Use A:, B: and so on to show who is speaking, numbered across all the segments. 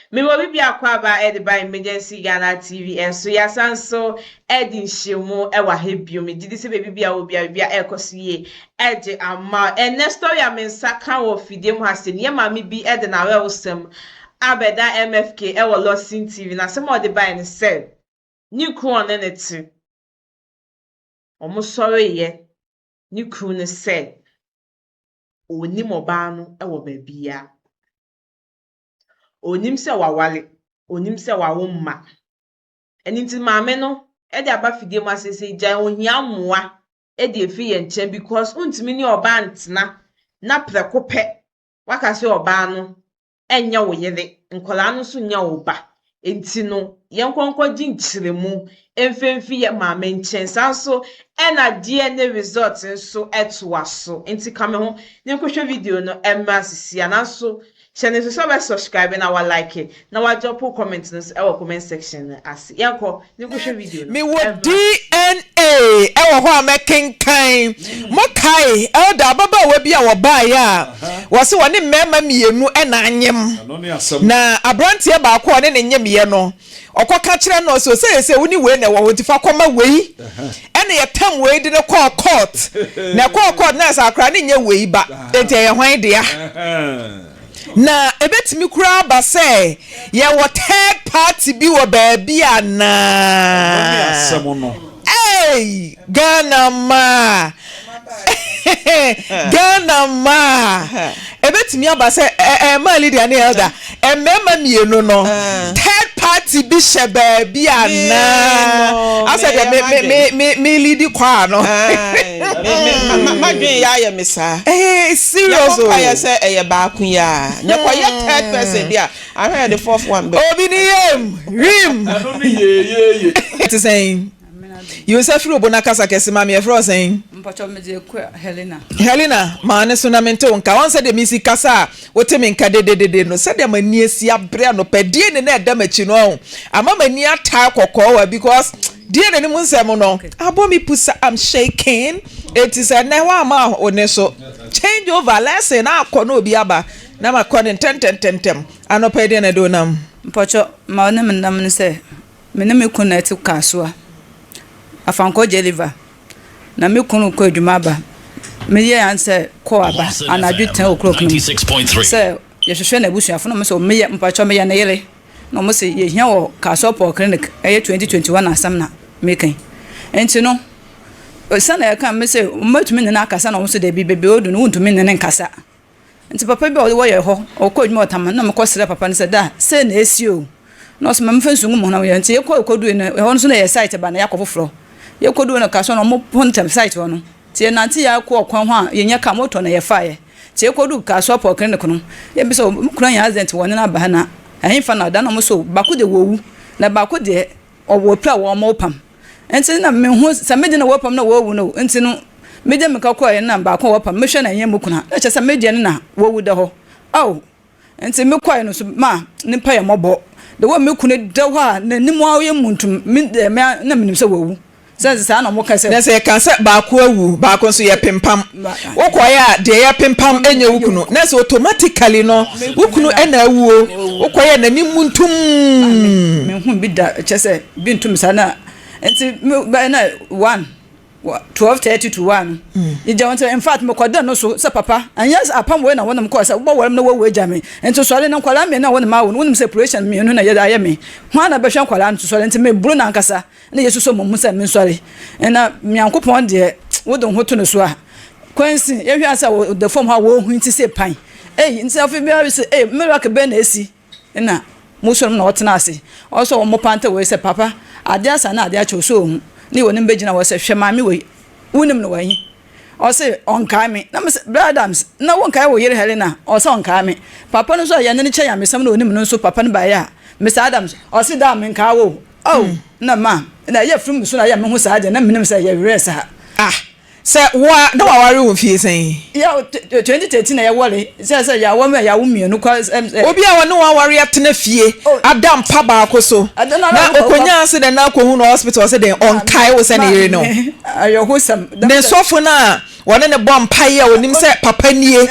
A: Me will be a quaba ed by emergency Ghana TV and so yes and so Edin Shimo ewa hebio me did this baby will be a ecosie ed ama and next story I mean saka of Fidim has in Yamami be ed and I will some Abeda MFK ewa Lawson TV na some of the by and said new crown and it too. Almost sorry ye new croon said Oni mobano ewa baby ya. Onim se wawale onim se wawomma enti maame no e de aba fidie mu asese gyan ohia moa e de efi ye nchen because untimi ni oba ntena na preko pe waka se oba no enya wo yele nkola no so nya wo ba enti no ye nkonkọ gi nchiremu emfemfi ye maame nchen sanso ena DNA result nso etwa so enti kame ho ne nkohwe video no emma sisia na so channel so subscribe and our like it. Now I drop comments in our comment section as yanko you go show video.
B: Me what DNA ewo ho making kind. Mo kai elder baba we bia wo ba ya. Wo se woni mema mienu e na anyem. Na abrantie ba ko ne nyem ye no. Okoka kire no so say woni we na wo tifa koma wei. Ene ye tam wei de call court. Na call court na sa akra ne nye wei ba. Enti ye hwan dia. Na ebetimi kura ba say ye wo third party bi wo baabi ana hey Ghana ma Ghana ma ebetimi aba say ma leader na elder emema mienu no third party bi she baabi ana asa de me lead kwa no
C: madwen ya me sa
B: serious
C: o ya say eye ba kun ya nya kwa ye third person dia I heard the fourth one
B: obi ni rim it is saying you say free obona kasa kese ma me e fro saying
D: mpacho me je kwa
B: Helena ma ne so na mento nka won say de misi kasa wote me nka de no say de mani asi abre no pedie ne na edamachi no ama mani ata kokko wa because dear any munsem no abomi pusa I'm shaking it is a newa ma one so change over lesson na akọ no obi aba na ma kọ tentem anopa de na do nam
D: mpacho ma ne nam ne se me ne me connect kasoa afanko deliver na me kunu ko adwuma ba me ye answer ko aba anadwo 10 o'clock no
E: 96.3
D: se ye hwehwe na busuafo no me so me ye mpacho me ye na yele no mo se ye hia wo kasoa clinic 2021 asam na mekan enti no sana ya kan me se matumi ne na akasa na wo so de bi bebe odu no untumi ne nkasa enti papa bi wo ye ho okọ adwuma otama na me ko sere papa ne se da se na esi o no so me mfansu mu na ye enti ye ko kodu ne ho no so na ye site ba na yakọ foforo ye kodu ne kaso na mo pontem site ho no tie nanti ya ko okwan ho a ye nya ka moto na ye fa ye tie kodu kaso po clinic no ye bi so kura ya agent won na ba na ahin fa na da na mo so bako de wowu na bako de owo pra wo mo pam enti na me hu sa me de na wo pam na wo wu no enti no me de me ka ko ye na ba ko wo pam me hwe na yen mukuna na che sa me de na wo wu de ho aw enti me ko ye no so ma ni pa ye mobo de wo me kunu de ho a na ni mo aye muntum me na me nim se wo wu sa na mo ka se
B: na se kan se ba ko awu ba ko so ye pimpam wo ko ya de ye pimpam enye wukunu na se automatically no wukunu ena awuo wo ko ya na ni muntum
D: me hu bi da che se bi ntum sa na enti na 12:30 to 1 ija won in fact me kwada no so se papa anyas apam we na wonam ko se wo worem na wo eja me enti sori na kwala me na wonam awo wonam separation me no na ye da ye me ho na be hwe kwala nto sori enti me buru na nkasa na yesu so mum se me sori na miankopon de wo don hoto no so a kwansi ye hwe asa the form ha wo hu enti se pan enti afi be se miracle be na esi na musom na wotena ase also mo panta we se papa ade asa na ade a choso hu ni wonim begina wo se hwe maami we wonim no wanyi o se onkai me na me brothers na wonkai wo yere Helena o se onkai me papa no so ya ne che ya mesam na wonim no so papa no ba ya Mr Adams o se da me nka wo na ma na ye frum so na ya me hu sa ade na menim se ya resa
B: se wa na wa ware wo fie sen
D: ya 2013 na ya wole se ya wo me ya wo mienu kwa
B: obi a won wa ware atena fie adam pa ba ko so na okonya se de na ko hu no hospital se de on kai wo se ne yere no
D: ayo hu sam
B: ne sofo na won ne bom pa ye onim se papa nie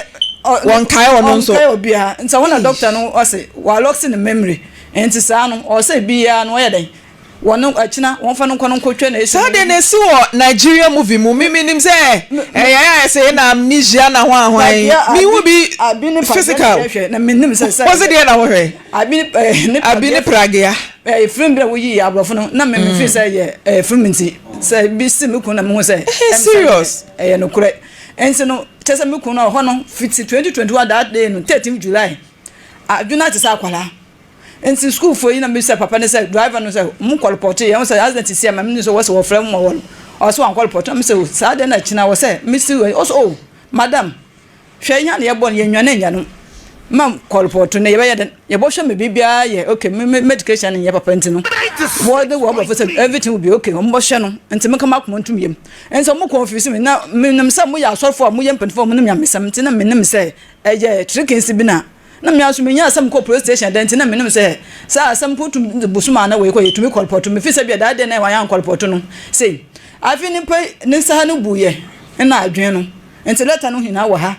B: one kai or no so
D: and so when a doctor no or say while locks in the memory and to san or say be an wedding one no achina one fan kono kwetwe
B: so dey na si wo Nigeria movie mu me nim say I say na amnesia na ho me wo bi physical
D: na me nim say
B: was it there na wo hwe abi ni pragia
D: film bra wo yi abrofo no na me feel say film nti say bi si me kun na me say
B: serious
D: no kure ense no chese me kun no ho no 2021 that day no 13th July aduna ti sa kwala ense school for you na me say papa ne say driver no say mu call port e say accident see am me so was wo frame mo won also an call port me say sa de na china wo say me see also oh madam hwe nya na ye bon ye nwane nya no mam call port no ye be ye den ye bo hwe me bibia ye okay medication ye papa ntino wo de wo bo say everything will be okay mo bo hwe no enti me kama ko ntum yem enso mo confuse me na me nim say mo ya sorfo mo ye mpanfo mo nim ya mesam enti na me nim say ye trickinsi bi na me aso me nya asam ko police station den enti na me nim say sa asam ko tum busuma na we ko ye tumi call port me fi say bia da de na wa yan call port no say afi ni pe ni sa no buye na adwen no enti letter no hina wa ha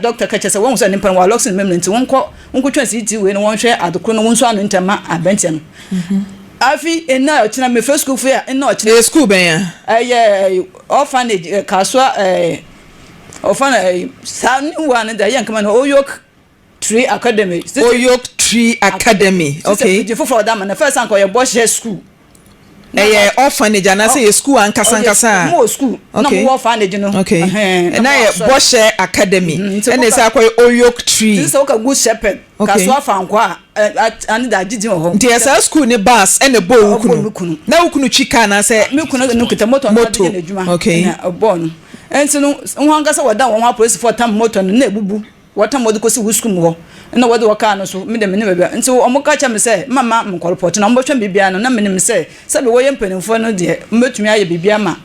D: doctor ka chese won so ni pan wa Lawson mem nti won ko twa CT we no won hwe adokro no won so anu ntama abente no afi ena ochina me first school fair ena ochina
B: school ben
D: ya orphanage kaswa orphanage san one da yan kama no Oyok Tree Academy
B: Oyok Tree Academy okay
D: je for that man the first anko ye bosh school
B: orphanage and I say school and kasankasa
D: mo school no mo orphanage no
B: okay and I bosh academy and they say Oyok Tree
D: this is good shepherd kaswa fankwa and that did ho
B: the school ni bus and the boy ukunu na ukunu chika na say
D: me kunu no kita motor na de adwuma
B: okay
D: bon enti no hwanga wada won police for tam motor na ebubu wata modi ko si wuskum ho na wode waka no so me de me ne bia nti omoka cha me say mama mkolpot na mbotwa bibia no na me ne say sabe wo ye mpanimfo no de mbetumi aye bibia ma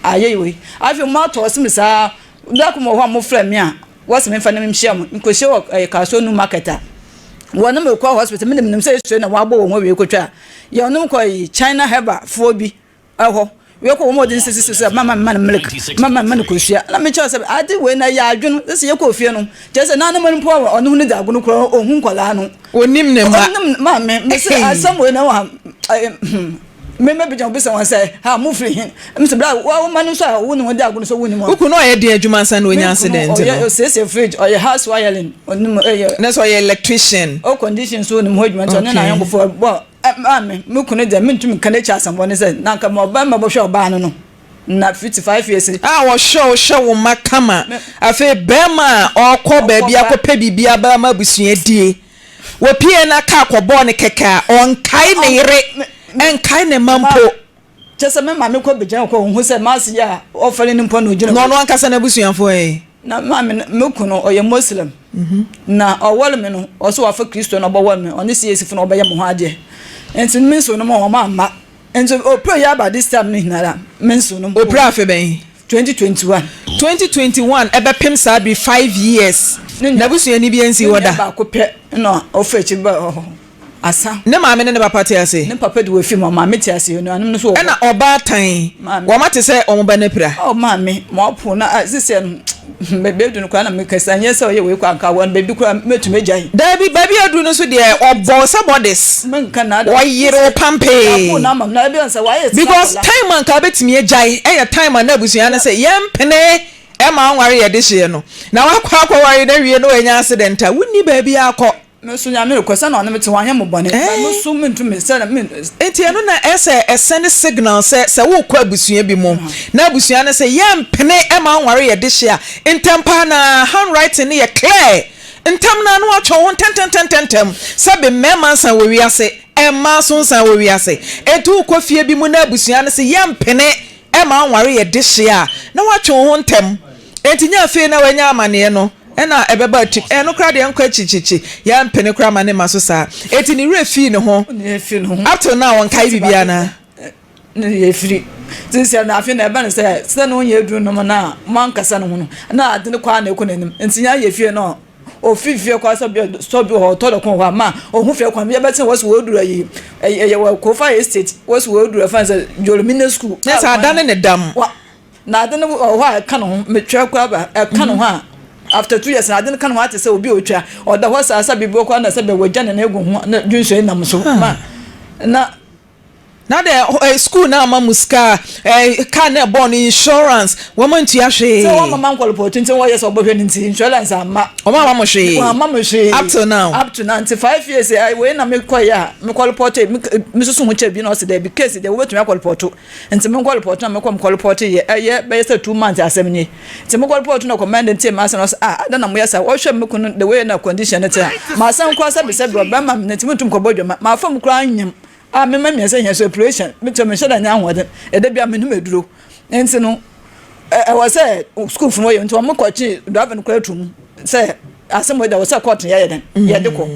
D: aye we afi mo to se me sa da ko mo ho mo fra me a wose me fa na me mhia mo nkohye wo kaso nu marketer wona me ko hospital me ne say so na wabo wo we kotwa ye onum ko China heba fo bi aho we ko mo din sisi mama man milk mama man ko hia na me cha say ade we na ya adwun se ye ko fie no je say na na man po onu hu ni da agunu kro ohun kwala no
B: onim ne
D: ma me say asam we na wa me be jan be say wan say ha mo free hin me say bra wa man so wo ni won da agunu so wo ni mo
B: ku no ye de adwuma san no nya accident
D: no say fridge or your house wiring onim
B: na so ye electrician
D: o conditions so ni mo adwuma to na yan go for bo me kunu de me ntumi kan echa asam woni say na nka mo ba ma bo hwe oba no na 55 years
B: wo show wo makama afi bema okọ ba bia akọpẹ bibia ba ma busua die wo pie na ka akọbọ ne keka on kai ne yire en kai ne mampo
D: chese me ma me ko bejan ko hu say masi ya ofere ni mpo no gina
B: no ankasa na busuafo
D: na ma me kunu oye muslim na owol me no oso wa fa Kristo no bowol me oni si yesifo no obeye mo ho ade enti me so no mo ma enti o pray ya ba this time ni na me so no
B: o pray afi ben
D: 2021
B: ebe pim sa be 5 years na busua ni bi ensi woda
D: ba ko pe no o fa chi ba asa
B: ne maame ne papa te ase
D: ne papa de we fi maame te ase no anum no so
B: na oba tan wo mate se o ba na pira
D: o maame mo po na sise bebe du no kwa na me kasanye se o ye we kwa nka won bebe kwa metume jai
B: dabi baby adu no so de obo sabodis
D: men kana
B: wo yiro pampe
D: na ma na bi on se wa ye
B: because time man ka betimi jai time na abusua na se yempene ma nware ye de hye no na wakwa ware na wie no enya accident a wonni baby akọ
D: me so nya me request na me te wan he mo bone me so me ntu me se na me
B: enti eno na send signal se wo kwa abusua bi mo na abusua na se yempene ma nware ye de hye a intempa na handwriting ye clear intam na no atwo won tentem sabe mema san wo wiase ma so san wo wiase etu kwa fie bi mu na abusua na se yempene ma nware ye de hye a na watwo won ntem enti nya fe na wanya amane no ena ebeba tik no kra de nkwa chichichi ya mpene kra mane maso sa eti ni refi ne ho up to now on kai bibia na
D: ye free since na afi na eba ne se no ye duru no na man kasa no no na ade ne kwa na ekonanim enti nya ye fie no o fifie kwa so bi ho to do kon wa ma o hu fie kwa me be tin was wo duru ayi ye ko fa estate was wo duru fa se jolmine school
B: yes adane ne dam
D: na ade ne ho aka no me twa kwa ba aka no ho a after 2 years na ade kan wa te say obi otwa oda ho sa bibi ko na say be wagya na egu ho na dwunso nam so ma
B: na the school na mamuska car na born insurance woman to ahwe
D: so one man call for 21 years obahwe nti insurance ama
B: o ma mo hwe up to now
D: 95 years we na me koya me call port me so ho che bi na so there because they we to call port nti me call port na me call port ye be say 2 months asem ni nti me call port na command team ma say no ada na mo yesa o hwe me kunu the way na condition na te ma san kwa say be say bro ba ma nti me tum ko bodwo ma fam kra anyem me me say yes operation me to me shada nya ho de bia me no meduro nti no was say school from where nti mo kwachi drive no kwatum say asem da was court ya den ya de ko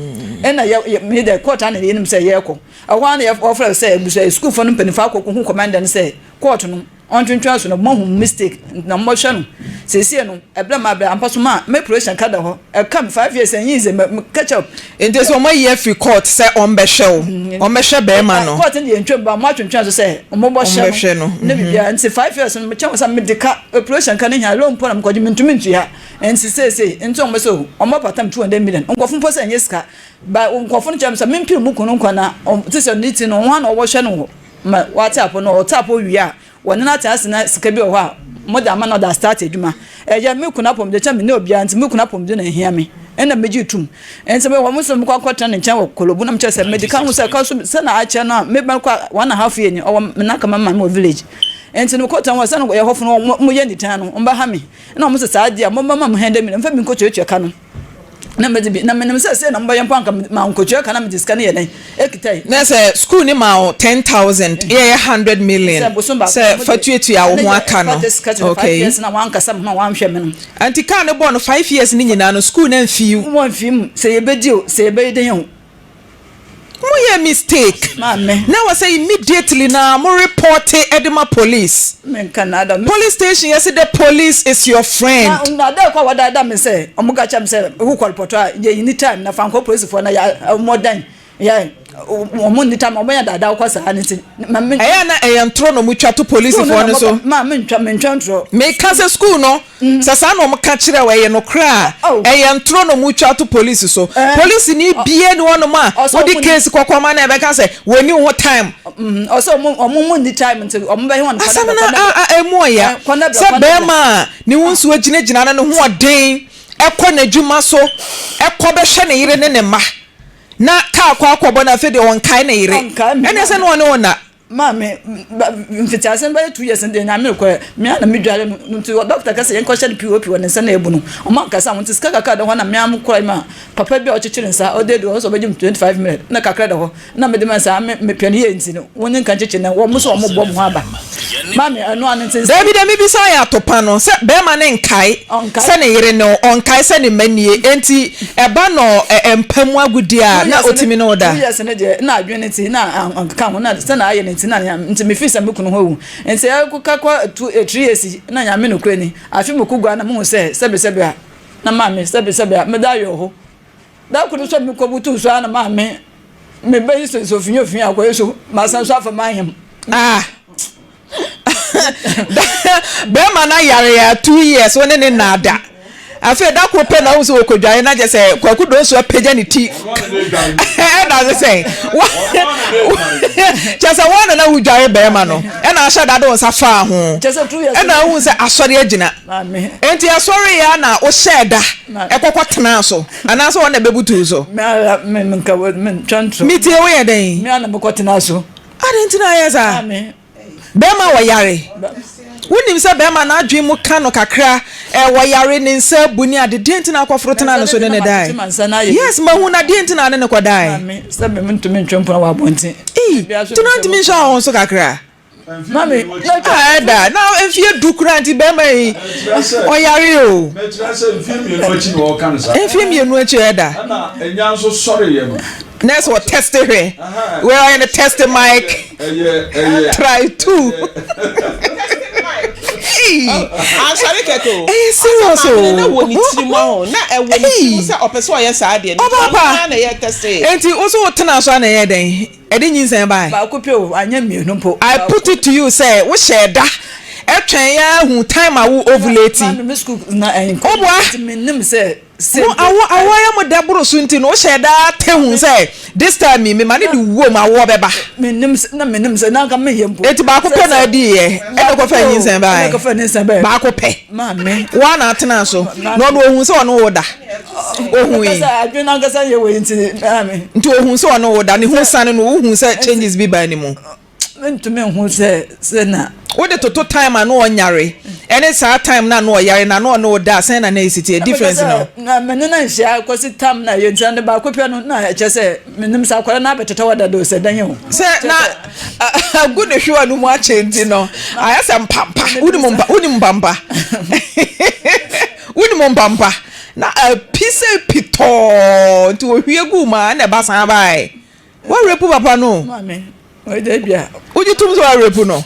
D: na me the court na ye nim say ye ko ahwa na ye offer say school for no penifa akoko commander say court no on twentwa no mo mistake na mo hwe no sesi no ebla ma bla ampa so ma me operation kada ho come 5 years and use catch up
B: enti so mo ye free court say on be hwe be ma no
D: court ndi entwem ba mo twentwa so say mo bo hwe no na bibia nti 5 years no me che so medical operation kan nya lo mpo na mkoji mentumi ntua enti say enti o mo so o mo patam 200 million nkofo mpo say nyesika ba nkofo no chem say me mpim mu kunu nkwana tise niti no ho na o bo hwe no ma WhatsApp no o tap o wi a wona na ta asina sika bi o ho a moda ma no da start eduma eja me kuna pom de cha me ne obia nti me kuna pom de na hia me ena meji tum enti me wo muso me kwa kwata ne ncha wo kolobu na mcha se medical ho se ka so na acha na me ba kwa 1.5 year ni o na ka mama mo village enti no kwata wo se no ye hofo no mo ye nitan no mba ha me na mo se sa dia mo mama mo hende me mfa mi nkocho ka no na me bi na me nem se na mba ye mpanka ma nkocho ka na me diska ne ye den ekitai
B: na se school ni ma 10,000 ye 100 million se fatuetu ya wo ho aka no okay
D: yes na wan kasa ma wan hwe me no
B: anti ka ne born 5 years ni nyina no school na mfiu
D: se ye bedi o se ye be den ho
B: mo ye mistake
D: mame
B: na was say immediately na mo report edema police
D: men Canada
B: police station yes the police is your friend
D: na da kwa wada me say omuga cha me say who call report ye anytime na fan ko police for na ya modern ya omo ni time omo ya dada kwa sa aniti mame
B: eya na ntro no mutwa to police for no so
D: mame ntwa ntro
B: me kase school no sasa na omo ka kire we ye no kra eya ntro no mutwa to police so police ni bie ni wono ma odi case kokoma na be ka say woni ho time
D: also omo ni time nti omo be he won
B: kana na emu ya se be ma ni wonsu agina na no ho odin ekọ na djuma so ekọ be hwe ne yire ne ma na ka akwa na fe de won kai na yire ene se no ona
D: mame mfitiasen ba 2 years ndi na me ko me na me dware nti doctor ka se yen ko hye POP won nsa na ebu no o man ka sa won tiska kaka de ho na me am kora ma papa bi o chichire nsa o de do so be 25 minutes na kakra de ho na me de man sa me piano ye nti no won nka chichire na wo mo so mo bom ho aba mame anu an nti
B: David me bi sa ya topa no se be ma ne nkai se ne yire no onkai se ne manie enti eba no empamu agudi a na otimi no da
D: yes ne je na adwene ti na anka ho na se na aye nti na nti me fisa me kunu ho nti akuka kwa 3 years na nya me no kwani afi me kugwa na me se sebe a na mame sebe me da yo ho da kunu so me ko butu so na mame me be so finyo akwa so ma san so afa mahem
B: be ma na yare ya 2 years woni ne nada afi da ko pe na wo so okodwaye na je se kwaku do so peja ni ti na say just one na wudwaye be ma no e na asha da do safa ho e na hu se asori agina enti asori ya na o sheda e kokotena so ana so wona bebutu so
D: me nka me chantro
B: mi tie we den
D: me ana me kokotena so
B: adentina yesa be ma wo yare wonim se be ma na adwen mu ka no kakra wo yare ne nsa buni ade dentina akofrotena no so ne dai yes ma hu na dentina ne ko dai
D: se be mentumi ntwempo na wa bonti
B: tunanti mi sha on so kakra
D: mami
B: da now if you do kranti be ma yi o yare o
E: mfimi no achi no kan sa
B: mfimi no achi da
E: na enya so sorry ye no
B: next what test here we are in the test mic try to
C: Ansari keko.
B: Serious o.
C: Na woni tirimo ho na e woni se opeso oye sa de
B: no
C: na ye test.
B: Enti oso wotena so na ye den. E de nyinsan bai.
D: Ba ko pe o anya mienu po.
B: I put it to you say wo share da etwen ya hu time awu ovulate
D: me school na
B: Obwa
D: menim say
B: no awo ya mo daburo so nti no hye da te hu say this time me ma ne wo ma wo beba
D: menim say na ka me yempo
B: eti ba ko pe na adi ye e ko fa yin sen ba
D: ko fa nin sen ba
B: ba ko pe
D: ma me
B: wa na atena so no ohun se ono wo da ohun yi
D: kasa adwena kasa ye we nti ma me
B: nti ohun se ono wo da ne hu san no ohun se changes bi ba ni mu
D: ntumi hu se na
B: what the total time and no onyare any sa time na no oyare na no da sen na isiti a difference no
D: na menena hia kwesi time na ye ntande ba kopia no na che se menim sa kwara na beteta wada do se dan ye ho
B: se na good the show no mu a change no aya se mpampa uni mbamba na a piece pito to ohwie gu ma na ba san bai wa repu papa no
D: mame o de bia
B: uji tum so repu no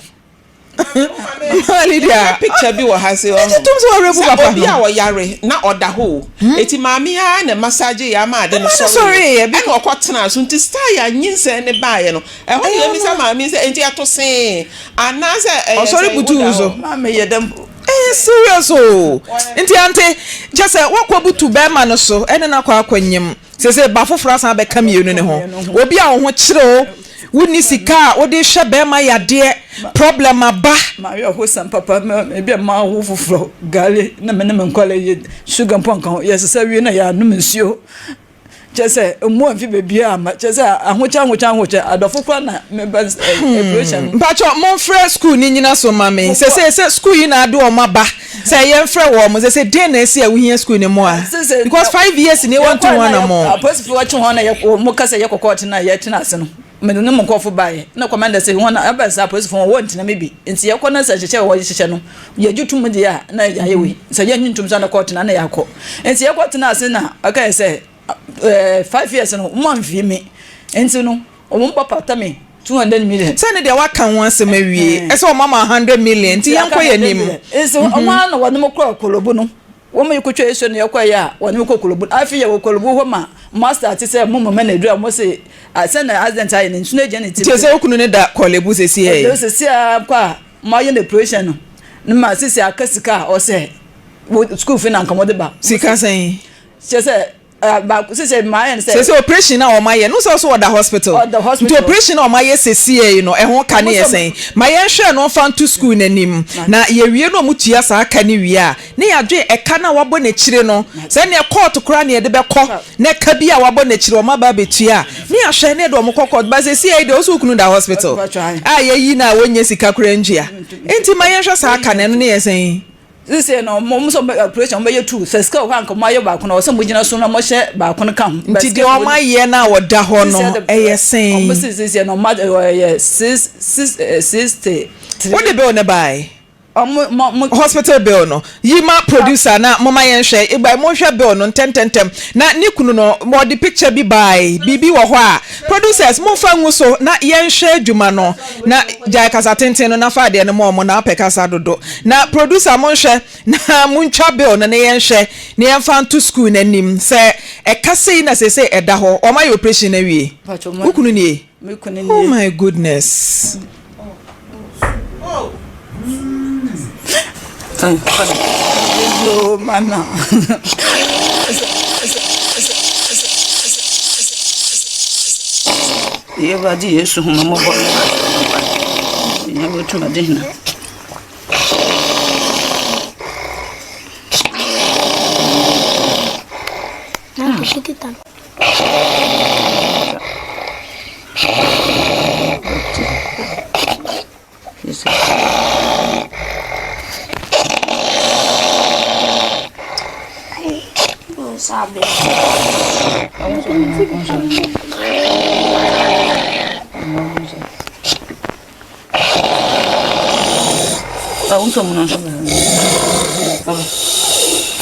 B: Lydia
C: picture bi wo ha se o
B: tum so repu papa
C: obi a wo yare na oda ho eti maami ya na massage ya ma de no
B: sorry
C: e na okotena so nti star ya nyinse ne baaye no e ho ye mi sa maami se enti ato se anase
B: sorry butu so
D: mame ye dem
B: serious oh nti ante just wakwa butu be ma no so ene na kwa akwanyem se ba foforo asan be kam yenu ne ho obi a wo ho kire woni sika wo de hwe be ma yade problem aba
D: ma yo ho sam papa me bi ma wo foforo gale na me nkwale ye sugar ponka yes sa wi na ya num nsuo chese mo amfi bebi ama chese ahocha adofo kwa na me ba evolution
B: mpacho mon frɛ school ni nyina so mame se school yi na ade o maba se ye frɛ wo mo se den na esi a wohia school ni mo a because 5 years ni want to one more
D: apostle wa chon na ye mo kasa ye kokot na ye tena ase no me no mo nkofo bae na commander say won aba sa apostle fo won tena mebi nti ye kɔ na sa hyehyɛ wo hyehyɛ no ye jutum de ya na ya ye wi se ye nyintum sa na court na ya kɔ nti ye kɔ tena ase na aka say 5 years no man fi me enti no o mo papa ta me 200 million
B: sene de waka ho asem awie ese o mama 100 million ti yanko ya nim
D: ese o ma na wonu mo kɔ kolobu no wo me yekotwa eso ne yakɔ ya wonu ko kolobu afi ya wo kolobu ho ma master ti say mo mama na dua mo say asena accident ayi ne nsuna agent ti
B: se okunu ne da kolobu se si e
D: se si kwa ma ye na operation no ne ma sisi akasika o say school fi na nkamode ba
B: sika sen
D: se ba say my and say
B: operation na o maye no so the hospital the operation na o maye se no e ho ka ne yesen maye hwe no fa to school nanim na ye wie no mutua sa aka ne wie a ne ya dwe e ka na wabo na chire no se ne court kura ne de be kɔ ne ka bi a wabo na chire o ma ba betua ne ya hwe ne do mo court ba se de o so kunu da hospital a ye yi na wonye sika kura njia enti maye hwe sa aka ne no ne yesen
D: this no mo so operation be two se skill ho anko maye ba kono so mo gina so na mo hye ba kono kam
B: nti de o maye na woda ho no eyesen
D: mo se no ma 60
B: what the bill na buy hospital bill no yima producer na mama yen hwe igba mo hwe bill no tentem na ni kunu no mo the picture bi buy bibi wo ho a producers mo fa ngu so na yen hwe adwuma no na jai kasa tenten no na fa de no mo na apekasa dodo na producer mo hwe na mo ntwa bill no na yen hwe na yen fa to school na nim se e kase na se eda ho o ma operation na wie ukunu ni oh my goodness
D: no mama ye ba di yesu hu mo bo ya bo tuma de na
F: Shikita.
D: Yes.
F: Sabe.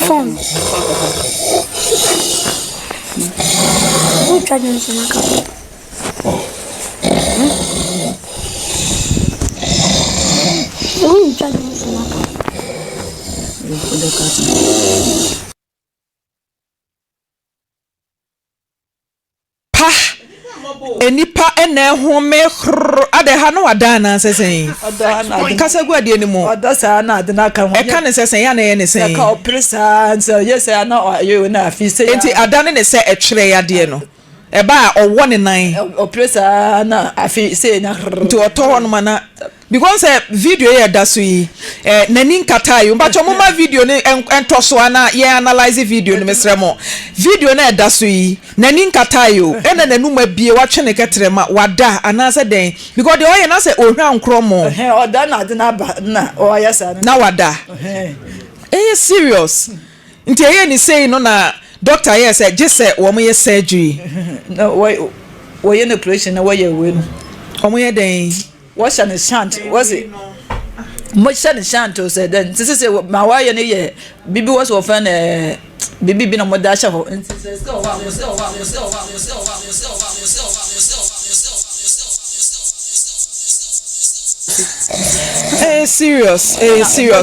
F: Fome. Vou trazer isso na cabeça. Vou trazer isso na cabeça.
B: enipa ene home ade ha no wada na sesen kasa gu ade ni mu
D: oda sa na ade na kan ho
B: e kan sesen ya na ye ne sen
D: ka opresa so yes na you na fi say
B: enti adane ne se etwere ya de no e ba owo ne nan
D: opresa na afi say na
B: to oto ho no mana because video here da so yi nani nkata yi mba chomo ma video ne ento so ana ye analyze video ne mesremo video na da so yi nani nkata yi ena nanu ma bie wa twene ketere ma wada anase den because the oye na say ohwa nkromo
D: oda na de na ba na oya sa
B: na wada serious nti ye ni say no na doctor here say just say wo mo ye surgery
D: no wo ye operation na wo ye we no
B: wo mo ye den
D: what shall the chant was it much shall the chant to say then this is my why any year bibi was often bibi bi no modasha ho
B: serious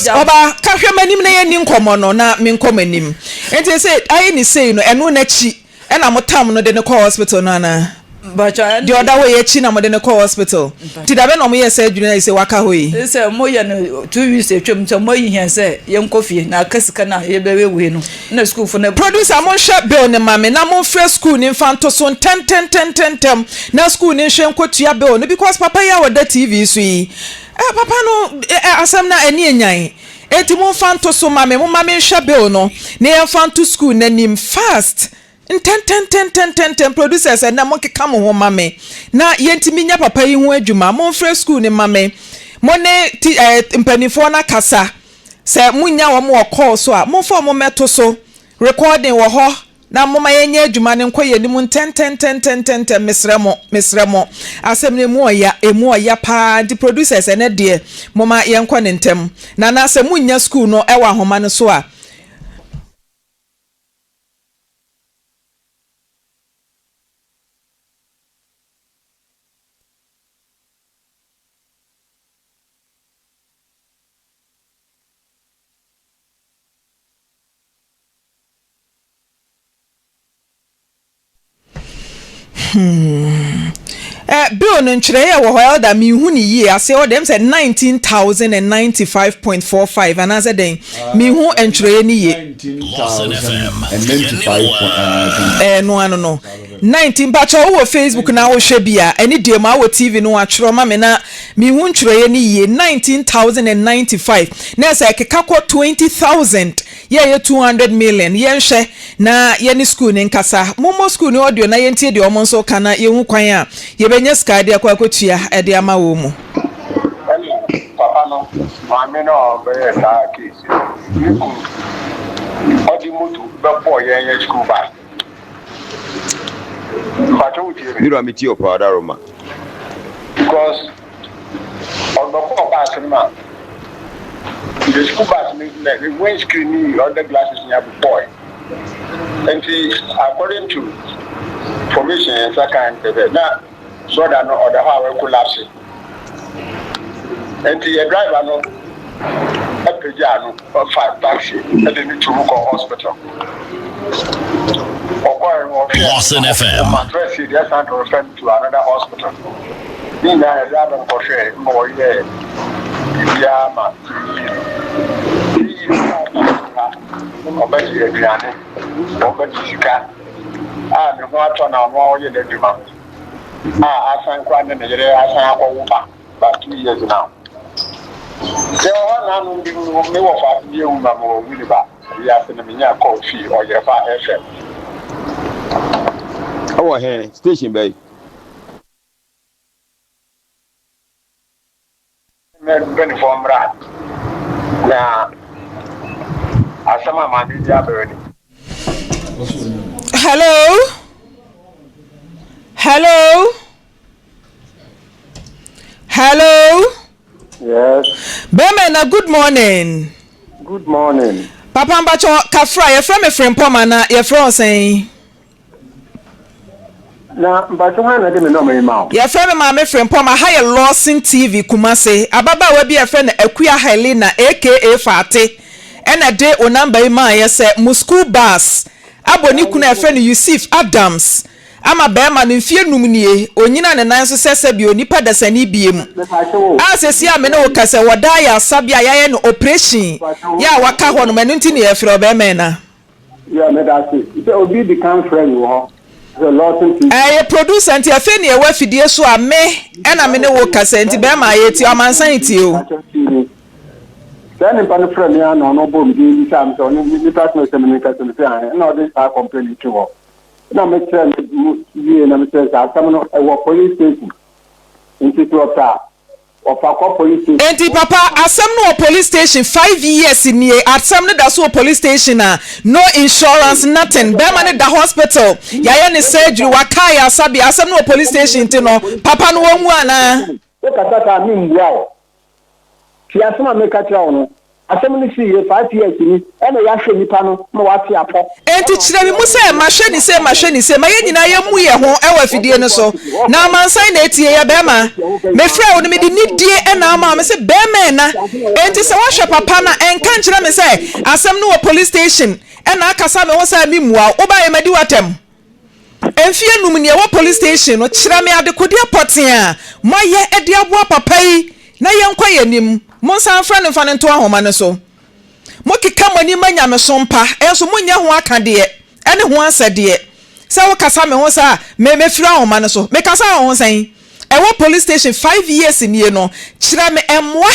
B: oba ka hwe manim na ye ni nkomo no na me nkomanim enti say ayi ni say no eno na chi e na motam no de ne call hospital no na
D: but
B: the other way chi na mo de ne call hospital ti da be no mo ye say adwuna say waka hoyi
D: say mo ye no 2 weeks etwem so mo yi hia say ye nkofie na akasika na ye bewe we no na school for na
B: producer mo hwe bill ne mame na mo frɛ school ni mfanto so 10 na school ni hwe nkotua bill no because papa ya wada TV so yi papa no asam na ani enyan eti mo mfanto so mame mo mame hwe bill no na ye mfanto school na nim fast 10 producers and na mo keka mo ho mame na yentimi nya papa yi ho adwuma mo frɛ school ni mame mo ne mpanifo na kasa se munya wo mo call so a mo fo mo meto so recording wo ho na mo ma yenya adwuma ne nkoye ni mu 10 mesremo asem ne mu oya pa di producers ene de mo ma yenko ne ntem na se munya school no e wa homa ne so a bill no nkyerɛ yɛ wɔ hɔ da mi hu ni yie ase o dem sɛ 19,095.45 ana sɛ den mi hu nkyerɛ ni yie
E: 19,095
B: no ano no 19 bacha wo Facebook na wo hwɛ bia ɛni die ma wo TV no atwerɛ ma me na mi hu nkyerɛ ni yie 19,095 na sɛ keka kɔ 20,000 ye 200 million ye nhwɛ na ye ni school ni nkasa momo school ni audio na ye ntie de omo nso kana ye hu kwan a ye benya sky de akwakotua e de ama wo mu
G: papa no mame no be ta case odi mutu be boy ye school bus
H: Miro amiti opada Roma
G: because on the bus man the school bus the windscreen or the glasses in your boy and according to formation second now so that no other how we collapse and the driver no no or 5 taxi and then to go hospital
I: Lawson FM
G: address it yes and refer to another hospital being that driver for sure more yeah man obedi aduane obedi sika me ho ato na mo ye leduma asan kwa ne ne yere asan akwo ba 2 years now se o na no bi me wo fa bi ewu ma mo wili ba ya se na me nya call fee Oyerepa FM
H: awo he station bay
G: me ben form ra na asama ma bi ja be ni
B: hello
G: yes
B: Bemena good morning papa mbacho kafra ye from Frimpoma na ye from saying
G: na mbacho na de me no me ma
B: ye from ma me Frimpoma ha ye Lawson TV Kumase ababa wa bi ye from Akua Helena aka Fate ena de o number ma ye say mu school bus aboni kuna ye from Yusuf Adams ama bema no mfie num nie onyina ne nan so sese bi onipa dasani biem asesi a me ne wo kase woda ya sabia ya no operation ya waka ho no menu nti ne ye frɛ bema na
G: yeah me that say obi the can friend wo the Lawson
B: producer nti afi ne ye wa fidie so a me na me ne wo kase nti bema ye ti amansan ti o
G: then in friend ya no bom di sam so ni personal communication say na this are complaining to wo na me tell you na me say some no police station into to of a police station
B: enti papa asem no police station 5 years in here asem no da so police station no insurance nothing be man the hospital ya ne surgery waka ya sabi asem no police station ti no papa no wamu ana
G: o kata mi mbua o ti asema me ka tira no asem no see 5 years ni e na ya hwe nipa no ma wa ti apo
B: enti kire mi mu se ma hwe ni se ma ye nyina ye mu ye ho e wa fidie no so na mansan na etie ya be ma me fra wo me di nidie e na ma me se be ma na enti se wa hwe papa na enka nkire me se asem no police station e na akasa me wo sa mi mua wo ba ye madi watem enfie num ne wo police station no kire me ade kodi apoten a mo ye e de aboa papa yi na ye nkwa ye nim mo san fra ne fa ne to ahoma ne so mo kika mani manya me so mpa enso mo nya ho aka de ene ho asede se wo kasa me ho sa me fra ahoma ne so me kasa ho san e wo police station 5 years nie no kira me emwa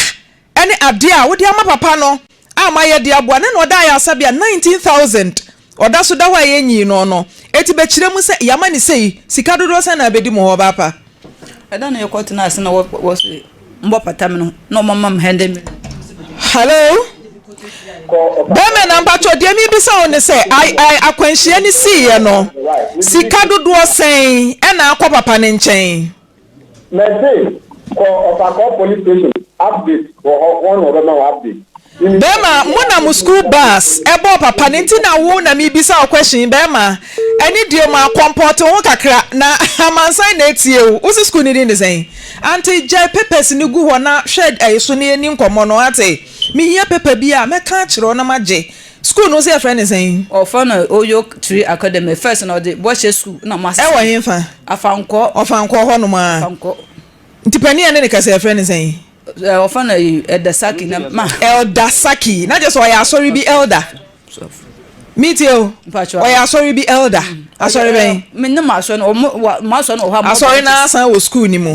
B: ene ade a wo de ama papa no ama ye de aboa ne no da ya sabia 19,000 oda so da ho ye nyi no eti be kire mu se yama ni sei sika dodo sa na bedi mo ho ba pa
D: eda na ye kwot na ase na wo mbo patam no no mama hende me
B: hello Beme na mpacho de mi bisa woni se ai akwanhia ni si ye no sika dodo sen e na akọ papa ne nchen
G: me say ko of police station update one of them update
B: Bema muna mu school bus ebo papa ne nti na wo na mi bisa question bema eni dio ma comport ho kakra na amansan na etie wo si school ni ni sen anti je papers ni gu ho na hwed so ne ni nkomo no ate mi hia paper bia me ka kire na maje school no say friend sen
D: ofa na Oyo Tree Academy first na de boche school na master
B: e wo himfa afanko ho no ma afanko nti pani ene ne ka say friend sen
D: ofa na Edasaki na ma
B: Eldasaki na just oya sorry be elder meet you oya sorry be elder asori ben
D: me na ma so no ha
B: asori na san wo school ni mu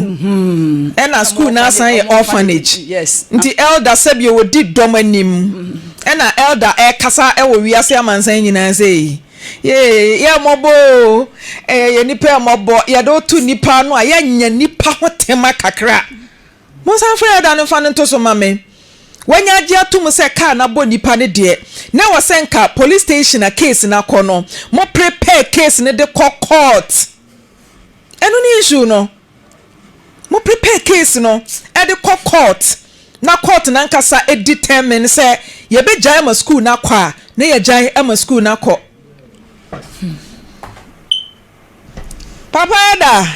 B: e na school na san ye orphanage
D: yes
B: nti elder sabi wo di domanim e na elder e kasa e wo wiase amansan nyina sei ye mobo ye nipa mobo ye do tu nipa no a ye nya nipa hotema kakra mo san fa elder no fa nto so mame wanya agi atum se car na bo nipa ne de na wo senka police station a case na kono mo prepare case ne de court enu ni issue no mo prepare case no e de court na court na nkasa e determine se ye be jai ma school na kwa na ye jai ma school na ko papa da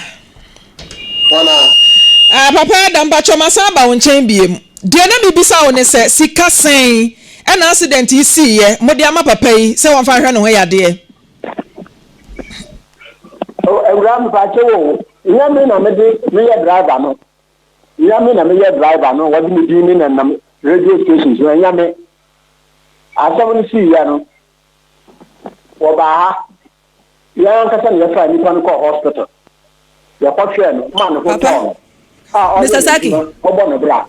B: papa da mbacho masaba wonchen biem de na bibisa wo ne se sika sen an accident isi ye modi ama papa yi se won fa hwe no ho yade
G: ewram pa chewo nyame na me de me ye driver no nyame na me ye driver no wodi me di ni na radio station so nyame asem ni si ya no wo ba ha ya nkasa ne fa ni pan ko hospital ya ko hwe no ma no ko to
D: Mr. Saki
G: obo no bra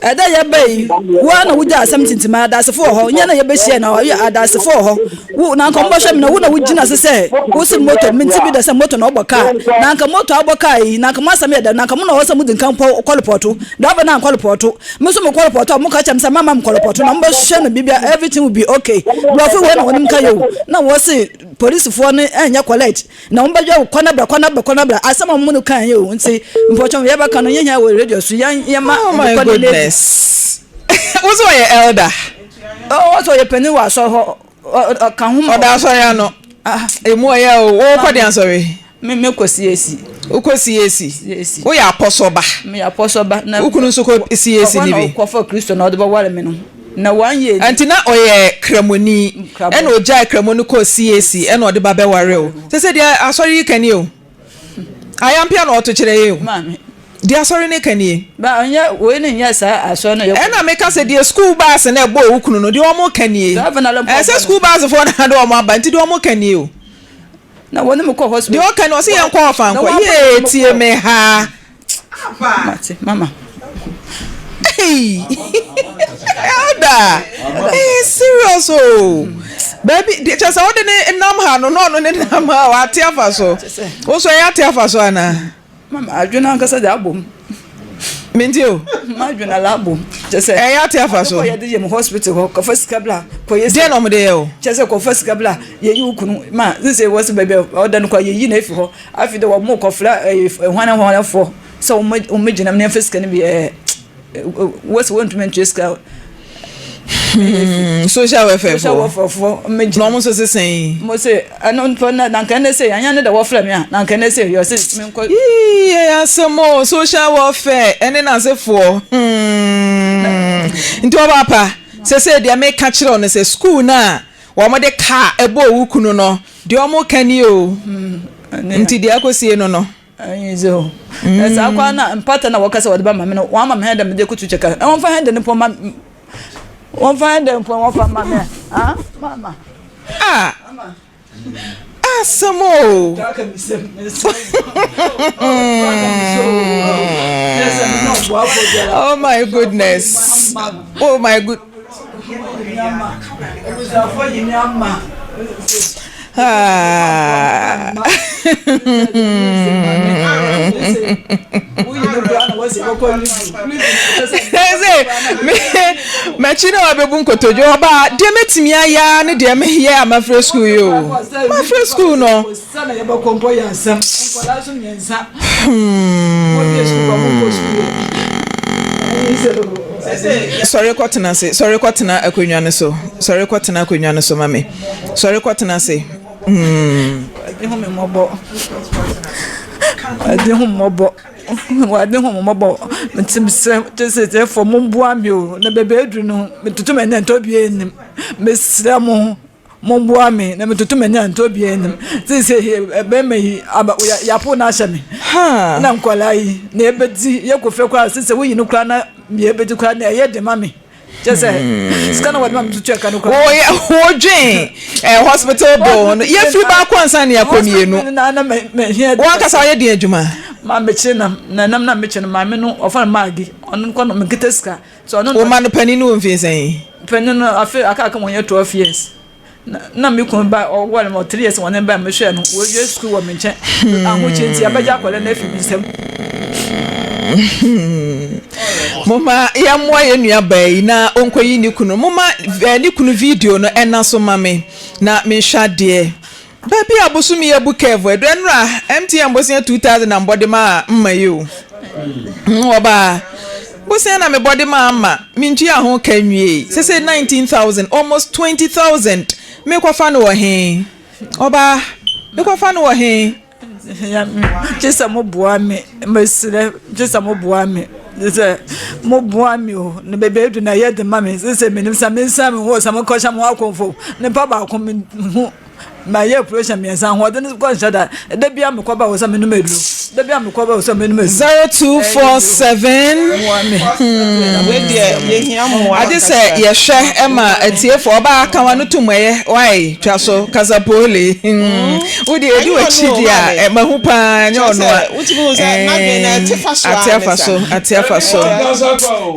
D: Ada ya bai wa na wuja asam tintima adasefo ho nya na ye be hie na o ya adasefo ho wo na nka mbo hwem na wo na wugina se wo si motor minti bi da se motor na oboka na nka motor oboka yi na nka masam ya da na nka mo na wo sa mudin kan kwalpoto da ba na kwalpoto me so mo kwalpoto mo ka chem se mama kwalpoto na mbo hwe na bibia everything will be okay lo fi we na wonim ka yo na wo si police fo ne enya college na mbo jo kwana bra asam mo no kan yo nti mpocho ye ba kan no nya we radio so ya ma
B: what's your elder?
D: Oh, what's your penny was so can whom
B: or sorry, I know. A more yeah, sorry.
D: Me CAC.
B: CAC. We are apostle.
D: Me apostle, but now
B: who couldn't so CAC
D: for Christian or the Waterman. Now 1 year.
B: Antina oye cremoni and o jai cremoni ko CAC and or the Babe Warrior. They said, yeah, sorry, can you? am piano to chere you.
D: Mami.
B: Dia sorry ne kanie.
D: Ba onya we ne nya sa aso no.
B: E na make say the school bus na ebo okunu no de omo kanie. Say school bus for na de omo aba nti de omo kanie o.
D: Na woni me call hospital.
B: De o kan o se yen call fan ko. Ye tie me ha.
D: Mate mama.
B: Hey. Elda. Hey, serious oh. Baby, just all the nam ha no ne nam ha wa tia fa so. O so ya tia fa so ana.
D: Mama, adwena nkasa da abom.
B: Mentio.
D: Ma adwena la abom. Just say
B: ya tia fa so.
D: Ko ye de hospital ko first kabla. Ko ye
B: dey no mo dey o.
D: Just say ko first kabla ye yi ukunu. Ma, this say was baby order no ko ye yi na efi ho. Afi de wo mo ko fla hwana fo. So o me gina me first kan bi what's want to mention scout.
B: Social welfare
D: for
B: no mo so say
D: mo say anon for na kan say anya ne da wo flam ya na kan say you say me ko
B: yeah some more social welfare ene na say for nti oba pa say dia make catch on say school na wo mo de car ebo wukunu no de o mo kani o nti dia akosie no
D: ayizo esa kwa na mpata na wakasa wode ba mame no wa mame henda me de kutu cheka e won fa henda ne po ma won fa henda po won fa mame ah mama mama
B: Samo oh my goodness oh my good Machina wabebu nkotojo oba de metimi aya ne de me here am afre school yo ma afre school no sana ye ba kompo ya nsam nkwala so nyensa sorry kwatena akonwa ne so sorry kwatena akonwa ne so mame sorry kwatena se
D: Wade ho mobo ntimse tese for momboa mi o na bebe edu no metutu me nto bie nim mesra mo momboa mi na metutu me nto bie nim tese ebe me aba ya po na hye me ha na nkwala yi na ebedi ye kofe kwa tese wo yi no kra na me ebedi kwa na ye de mami just skana wad mam tutu aka no kwa
B: oh yeah hodwen hospital bill ye free ba kwa nsan ne akomienu wan kasa ye de adwuma
D: ma meche na nam na meche na ma me no ofan magi onu ko no mekiteska so onu
B: o ma no pani no mfi sen
D: pani no afi aka mo ye 12 years na me kun ba o wale mo 3 years won ba me hwe no wo ye school wo me nche aho chenti abaja kwale na afi bisem
B: mama ya mwa ye nua bai na onkoyi ni kunu mama ni kunu video no ena so mame na me hwade baby abosumi ya bukevo edwenra MTN bosia 2000 na body ma mmayo oba bosia na me body ma amma mintu ya ho kanwie say 19,000 almost 20,000 me kwafa no he oba me kwafa no he
D: ya chesa mo boa me mesire chesa mo boa me ze mo boa me o ne bebe edu na ye de mame se menim sa me ho sa mo kosha mo akonfo ne pa ba akon me my operation me san ho de ko shada de bia me ko ba wo sa me no medu de bia me ko ba wo sa me no medu
B: 0247
C: we dia ye hia mo
B: ade se ye hwe ema atiefo oba aka wanu tumoye wai twaso kasapole wo de edu achidia mahu pa nya ono a atiafa so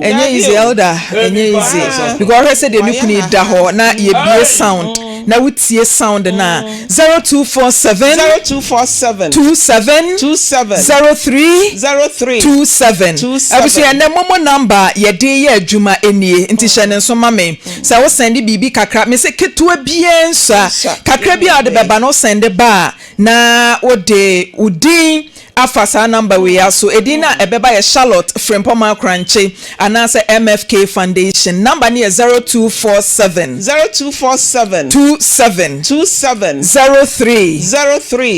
B: enye easy elder enye easy because I said the nukuni da ho na ye bie sound na wutie sound na 0247 27 abusu ya na momo number ye de ye adwuma enie nti hye ne nso mame sa wo send bibi kakra me se ketua bie nsa kakra bia de beba no send ba na ode udin afasa number we aso edina ebeba ye Charlotte Frempoma Cranche anase MFK Foundation number ni 0247 27 03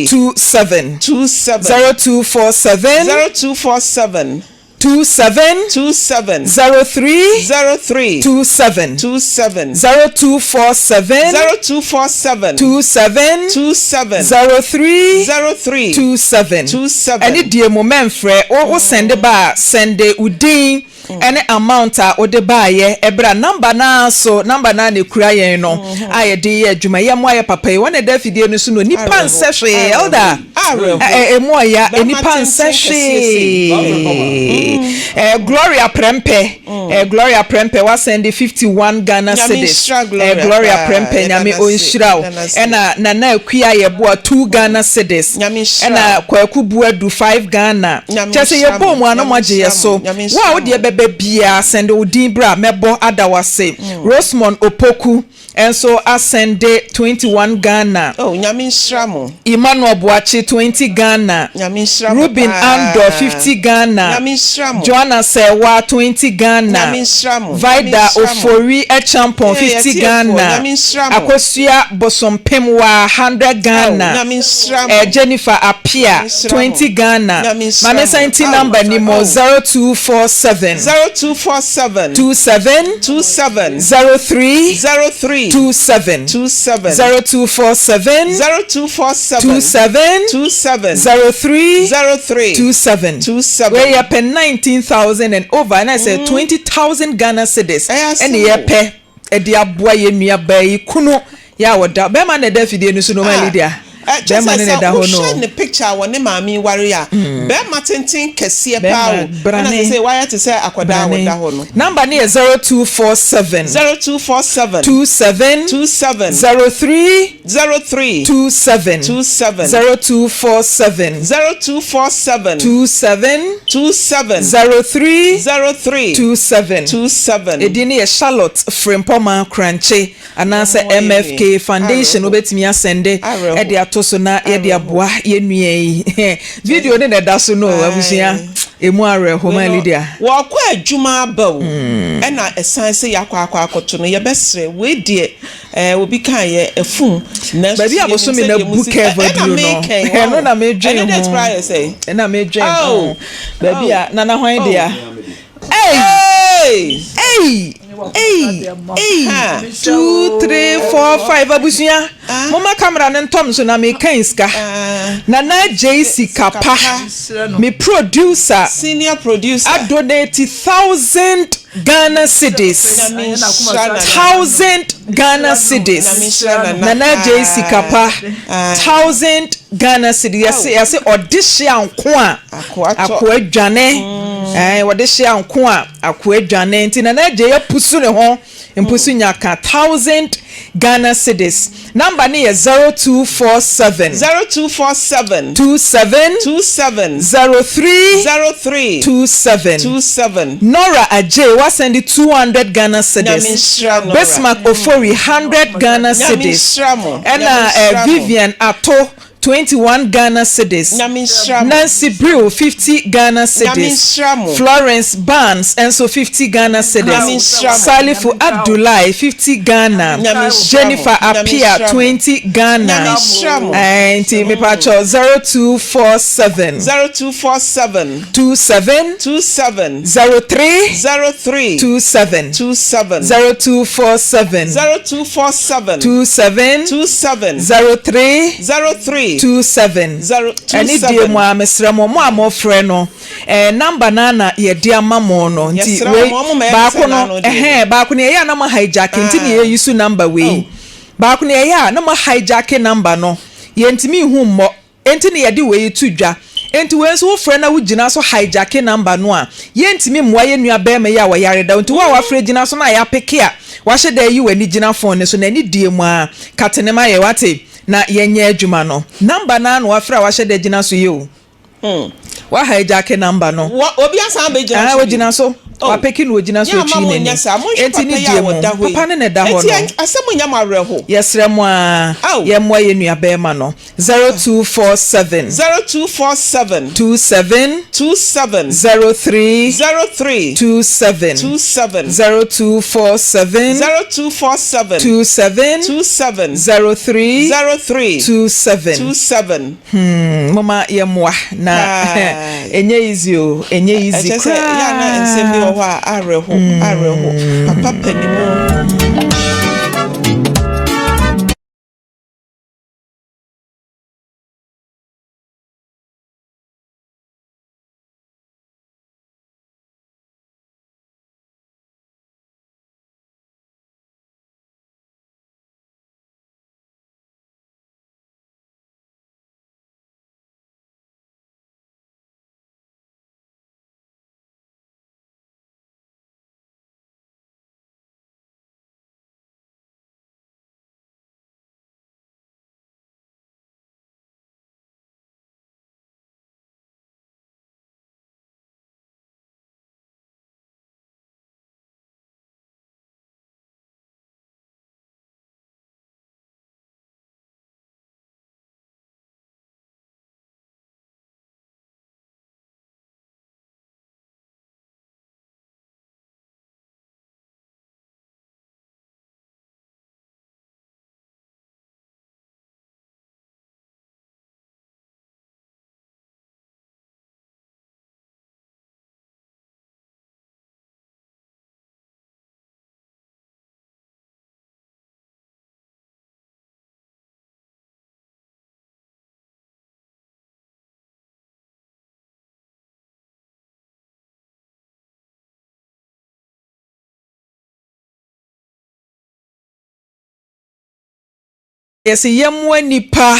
B: 27 0247 27
C: 27
B: 03
C: 03
B: 27
C: 27
B: 0247
C: 0247
B: 27
C: 27
B: 03
C: 03
B: 27
C: 27
B: any die moment frɛ wo send ba send udin any amount a ode baaye ebra number na so number na ne kura yen no aye de adwuma ye mo aye papa ye wona da fidie no so no nipa nsehwe elder emo ya nipa nsehwe Gloria Prempe Gloria Prempe was send 51 Ghana cedis Gloria Prempe nyame onhyiraw ena nana akua ye boa 2 Ghana cedis ena kwaku buadu 5 Ghana chese ye bom anamo agye ye so wa wo de bia send udin bra mebo adawase Rosemond Opoku enso asende 21 Ghana
C: nyame nhyiramo
B: Emmanuel Boachi 20 Ghana
C: nyame nhyiramo
B: Ruben Ando 50 Ghana
C: nyame nhyiramo
B: Joanna Sewa 20 Ghana
C: nyame nhyiramo
B: Vida Ofori Echampon 50 Ghana Akosua Bosompemwa 100 Ghana
C: nyame nhyiramo
B: Jennifer Apia 20 Ghana Mame Sainti number ni mo 0247
C: 0247
B: 27
C: 27
B: 03
C: 03
B: 27
C: 27
B: 0247
C: 0247
B: 27
C: 27
B: 03
C: 03
B: 27
C: 27
B: where you pay 19,000 and over and I said 20,000 Ghana cedis and you pay a dear boy in your bay kuno ya wada be man da fidie no so no ma leader be man ne da ho no
C: the picture won mami warrior be matenten kese pa o na say why to say akoda wada ho no
B: number ne 0247
C: 0247
B: 27
C: 27
B: 03
C: 03
B: 27
C: 27
B: 0247
C: 0247
B: 27
C: 27
B: 03
C: 03
B: 27
C: 27
B: edini Charlotte Frimpoma Cranche anasa MFK Foundation obetimi asende e de atoso na ye de aboa ye nua yi video ne na da so no abusia emu are homa Lydia
C: wo kwa adwuma bawo e na esan se yakwa akoto no ye besre we de obi kan ye efun na
B: ba bi abosomi na buke video no no na me dwen ho na me dwen ho ba bi na na hwan dia hey 2 3 4 5 abusia mama camera ne ntom so na me kanska na JC Kapa me producer
C: senior producer
B: I donate 1,000 Ghana cedis 1,000 Ghana cedis na JC Kapa 1,000 Ghana cedis yase odihia nko a akwadwane odihia nko a akwadwane nti na je pusu ne ho mpusu nyaka 1,000 Ghana cedis number ni 0247
C: 0247
B: 27 03 27 Nora Ajay was send 200 Ghana cedis Bismarck Ofori 100 Ghana cedis and Vivian Ato 21 Ghana cedis Nancy Brew 50 Ghana cedis Florence Barnes and so 50 Ghana cedis Salifu Abdullah 50 Ghana Jennifer Apia 20 Ghana and me pacho 0247
C: 0247
B: 27
C: 27
B: 03
C: 27
B: 0247 27 03 27 ani die mo amesra mo amofre no number na ye dia mamo no nti we ba ko no ba ko ne ya na mo hijack nti ne ye use number we ba ko ne ya na mo hijack number no ye ntimi hu mo enti ne ye de we tudwa enti we nso frɛ na wo gina so hijack number no a ye ntimi mmoa ye nua ba me ya wo yare da nti wo frɛ gina so na ya peke a wa hye da yi wani gina phone so na ni die mu a katenema ye wate na yenye adwuma no number na no afra wa hyede gina so ye o wa hijack number no
C: obi asan be gina
B: wa gina so Wapeki no ogina so chi ne ni. Enti ni die mu. Papa ne ne da ho no.
C: Enti asemu nya ma reho.
B: Yesre mu a. Ye mo ye nua be ma no. 0247
C: 0247
B: 27
C: 03
B: 27 0247 27 03 27 mama ye moa na enye easy o enye easy
C: kra ya na nsem bi wo ho a areho papa panimo
B: Yes, yemwa nipa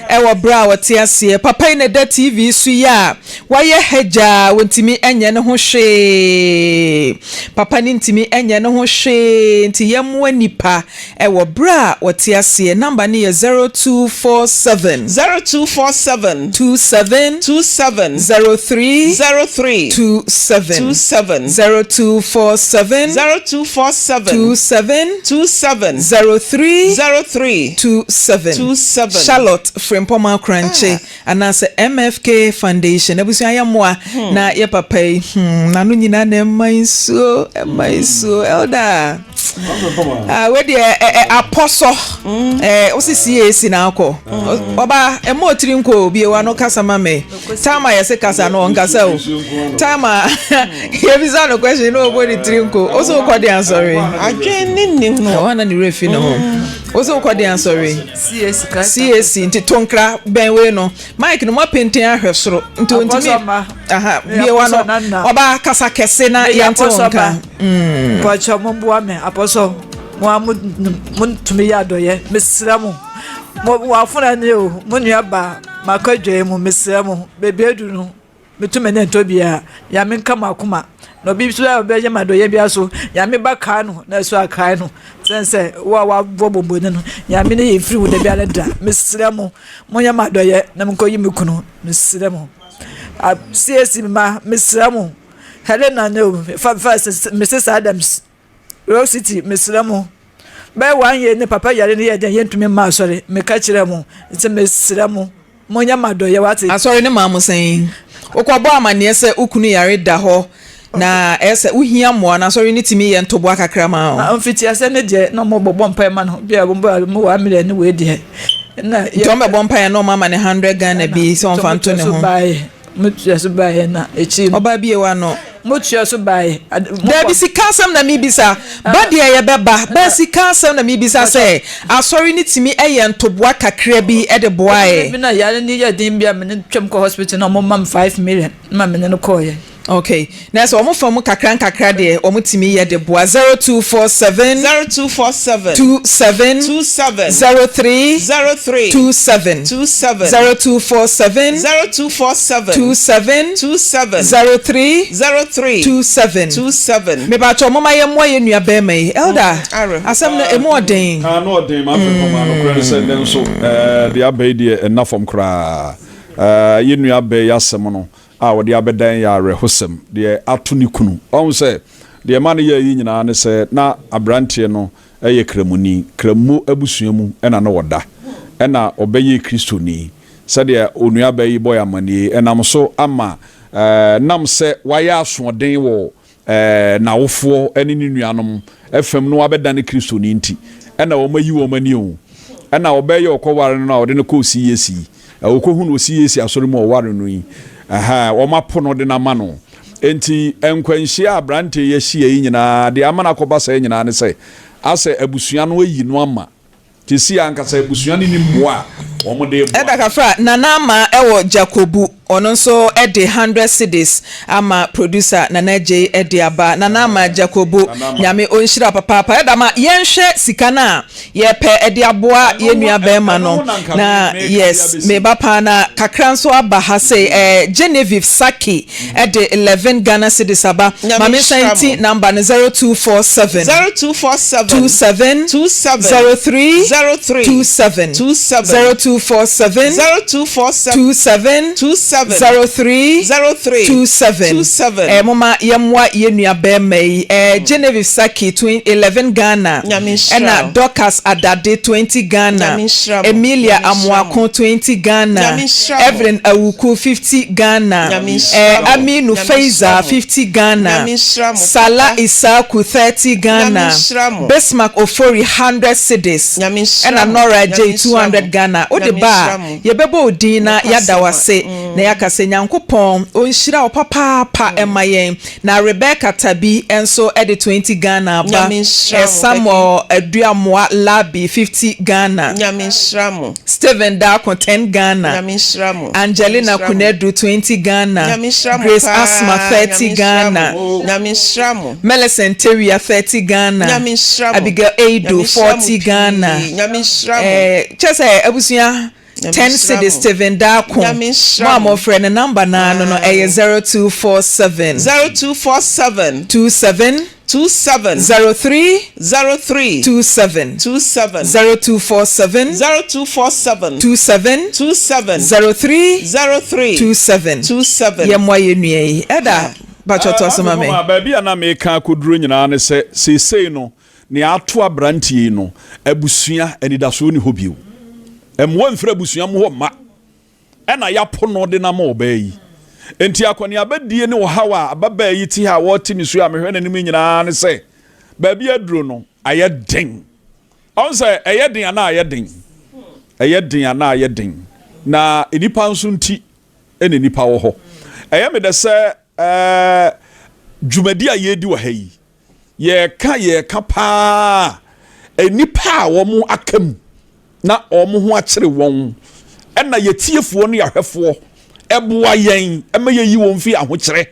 B: ewo bra wote ase papa ina da TV su ya waye heja wontimi enye ne ho hwe papa ni ntimi enye ne ho hwe nti yemwa nipa ewo bra wote ase number ni 0247
C: 27
B: 03 27 0247 03 27 Charlotte Frempoma Crunchy anase MFK Foundation ebusu ayamoa na ye papa na no nyina na maiso elder we de apostle osisi esi na akọ oba emo tirinko bi wa no kasa mame tama yese kasa no ngasa o tama ye biza no question no obo tirinko oso ko de answer
C: adwene ni no
B: wana ni refi no oso ko de answer CAC nti tonkra benwe no Mike no mapenten ahwe soro nti ontimi aha bie wa no oba kasa kese na yantonka
J: pacha momboa me aposo mo tumi ya doye mesramu mo wafuna ne o mo nua ba makadwe mu mesramu bebe edunu metume ne ntobia ya menka makoma no bi so ya be madoye bia so ya me baka no na so akai no sense wa bobombo ne no ya me ne free wo de bia da mesramu mo ya madoye na menko yimi kunu mesramu a CAC ma mesramu Helena no first Mrs Adams Rock City mesramu by 1 year ne papa yare ne ye yentumi ma sorry me ka kire mu nti mesramu mo nya madoye wate
B: asori ne mamu sen okwabo amane se ukunu yare da ho na ese uhia mo na sorry ni timi ye ntobo akakra ma ho
J: amfiti ase ne de no mo bobom pa ma no bia bombo mo wa mire ne we de na
B: ye mo bompa ye no mama ne 100 Ghana bi so mfanto ne ho
J: mutua so bae na echi
B: oba bie wa no
J: mutua so bae
B: da bi sikasam na mibisa body ye beba ba sikasam na mibisa se asori ni timi eye ntoboa kakra bi e de boae
J: bi na yare ni ye din bia me ne twem ko hospital na mo mam 5 million ma me ne no ko ye
B: okay na so omo fam kakra de omo timi ye de boa 0247 27 03 27 0247 27 03 27 me ba to mama ye mo ye nua be mai elder asem na emo odin
E: no odin ma fe ma no kra se den so de abai de enough from kra ye nua be yasem no a wɔde abɛdan yɛ arehosem deɛ ato ne kunu ɔn sɛ deɛ ma no yɛ yi nyinaa ne sɛ na aberanteɛ no ɛyɛ kramuni kramu abusua mu ɛna no wɔda ɛna ɔbɛyɛ kristoni sɛdeɛ onua bɛyi bɔ amanie ɛnam so ama nam sɛ wayɛ asoɔden wɔ nawofoɔ ɛne ne nuanom FM no abɛda ne kristoni nti ɛna wɔmayi wɔn ani o ɛna ɔbɛyɛ ɔkɔware no a ɔde no kɔ CAC ɔkɔhu no CAC asɔre mu ɔware no yi wɔmapo no de na ma no enti nkwanhyia abrante yɛhyia yi nyinaa de ama na akɔba sɛ nyinaa ne sɛ asɛ abusua no ayi no ama tisi ankasa abusua ne mmoa wɔn de
B: ɛda kafra nana ma ɛwɔ Jacobu ɔno nso ɛde 100 cedis ama producer Nana J ɛde aba nana ma Jacobu nyame onhyira papa ɛda ma yɛnhwɛ sika na yɛpɛ ɛde aboa yɛnua bɛma no na yes me ba pa na kakra nso aba ha sɛ Genevieve Saki ɛde 11 Ghana cedis aba mame santi number no 0247 27 03 27 0247 03 27 mama yemwa yenua bema yi Genevieve Saki 11 Ghana ena Dorcas Adade 20 Ghana Emilia Amwako 20 Ghana Evelyn Awuku 50 Ghana Aminu Faiza 50 Ghana Sala Isaku 30 Ghana Bismarck Ofori 100 cedis ena Nora J 200 Ghana Odeba yebebo odina yadawase na yakase nyankopon onhyira opapa emayen na Rebecca Tabi enso ede 20 Ghana ba Samuel Aduamoa Labi 50 Ghana Steven Dako 10 Ghana Angelina Kunedu 20 Ghana Grace Asma 30 Ghana Melicent Teria 30 Ghana Abigail Edo 40 Ghana chese abusuya 10 cedis Steven Dako mama friend the number na no 0247 27 03 03 27 0247 27 03 27 yemwa yenua yi eda bachoto asoma me
E: baabi ana me ka koduro nyina ne se sesei no ne ato abrantie no abusua anidaso ni hobio emwo mfra abusua mo ho ma ena yapo no de na ma obayi enti akwani abadie ne wo hawa ababa yi ti ha wo ti ni so amehwe nanim nyina ne se baabi aduro no ayeden on se ayeden ana ayeden na enipa nso nti ene nipa wo ho me de se dwumadi ayedi wo ha yi ye ka pa enipa wo mu akam na omo ho akere won ena yetiefuo no yahwefo eboa yen ema yeyi won fi ahokere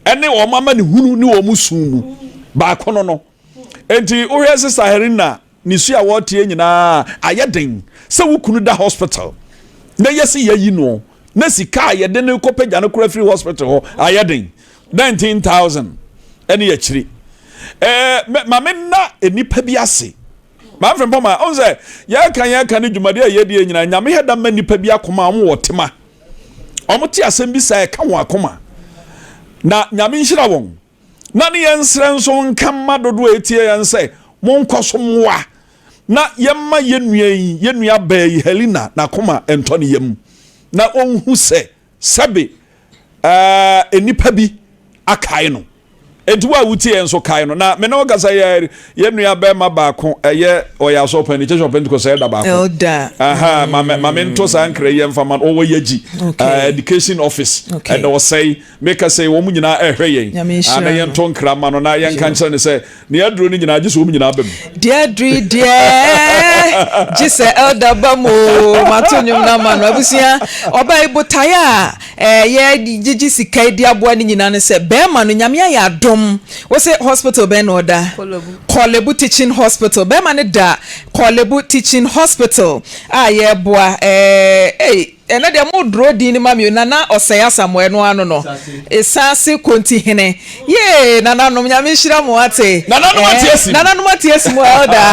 E: ene o mama ne hunu ne o musumu ba kono no enti ohwe se Saherina ni su a wotie nyina ayeden se wukunu da hospital na yesi yayi no na sika ayede ne kopagya ne kura free hospital ho ayeden 19,000 ene yakiri mame na enipa bi ase ma frem poma on say ya kan ne dwumade a yedie nyina nyame heda ma nipa bi akoma am wotema omote asem bi sai ka wo akoma na nyame nhira won na ne yensre nso nkamma dodo etie yense monkoso mwa na yemma yenua ba yi Helena na akoma ento ne yem na onhu se sabe enipa bi akai no enti wa wuti enso kai no na me no gasa ye nua ba ma ba ko eye oya so pani church of Pentecost da ba ko
B: elda
E: aha ma me nto san kra ye mfa man owo yaji education office and o say make us say wo mu nyina ehwe yen ana ye nto nkra ma no na ye nka nkyere ne say ne aduro ni nyina gise wo mu nyina bam
B: dear gise elda ba mo matonyum na ma no abusia oba ibotaya ye gigi sikai di aboa ni nyina ne say be ma no nyame ya adom what's it hospital ben order Kolebu teaching hospital be man da Kolebu teaching hospital yeah boy ena de mo dro di ni mami nana osaya samoe no ano no esase konti hene ye nana no nyame hira mo ate
E: nana no matiesim
B: elda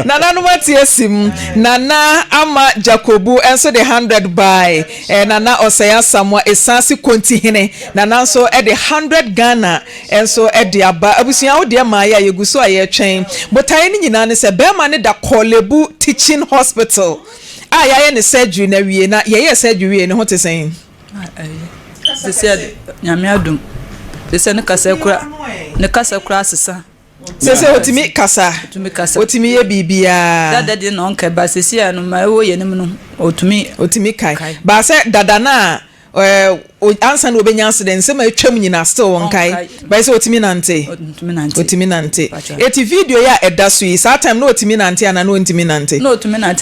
B: nana no matiesim nana ama jacobu enso de 100 by nana osaya samoe esase konti hene nana so e de 100 Ghana enso e de aba abusia wo de ma ya yeguso aye twen botae ni nyina ne se be ma ne da Kolebu Teaching Hospital ya ne surgery na wie na ye surgery ne ho te sen
D: se se nyame adum se se ne kasa kura asesa
B: se otimi kasa otimi ye bibia
D: dada de no nka ba se se anu ma wo ye nim no
B: otimi kai ba se dada na ansa no obenya accident se ma atwam nyina still won kai ba se otimi nante eti video ya eda so yi sa time no otimi nante ana no otimi nante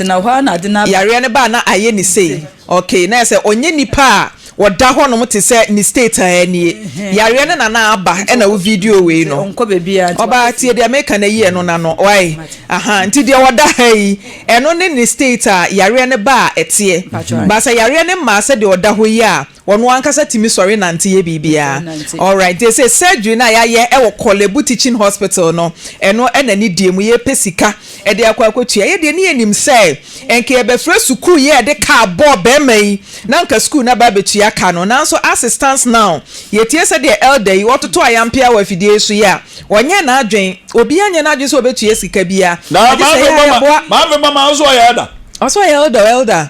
D: na hwa na de na
B: yare ne ba na aye ni sei okay na se onye nipa woda ho no mte se ni state ani yare ne na aba e na wo video we no
D: onko bebia
B: oba tie de America na yi no na no why nti de woda hai eno ne ni state a yare ne ba etie ba se yare ne ma se de woda ho yi a wono ankasa timi sori nante ye bibia all right they say surgery na ya ye e wo Kolebu Teaching Hospital no eno e na ni die mu ye pesika e de akwakotua ye de ne enim se enke e be fra school ye de ka bo be mai na nka school na ba betua ka no nanso assistance now ye tie se de elder yi wototo ayampia wa fidie so ya wonye na adwen obi anya na adwen so obetua sika bia
E: na mama so ya elder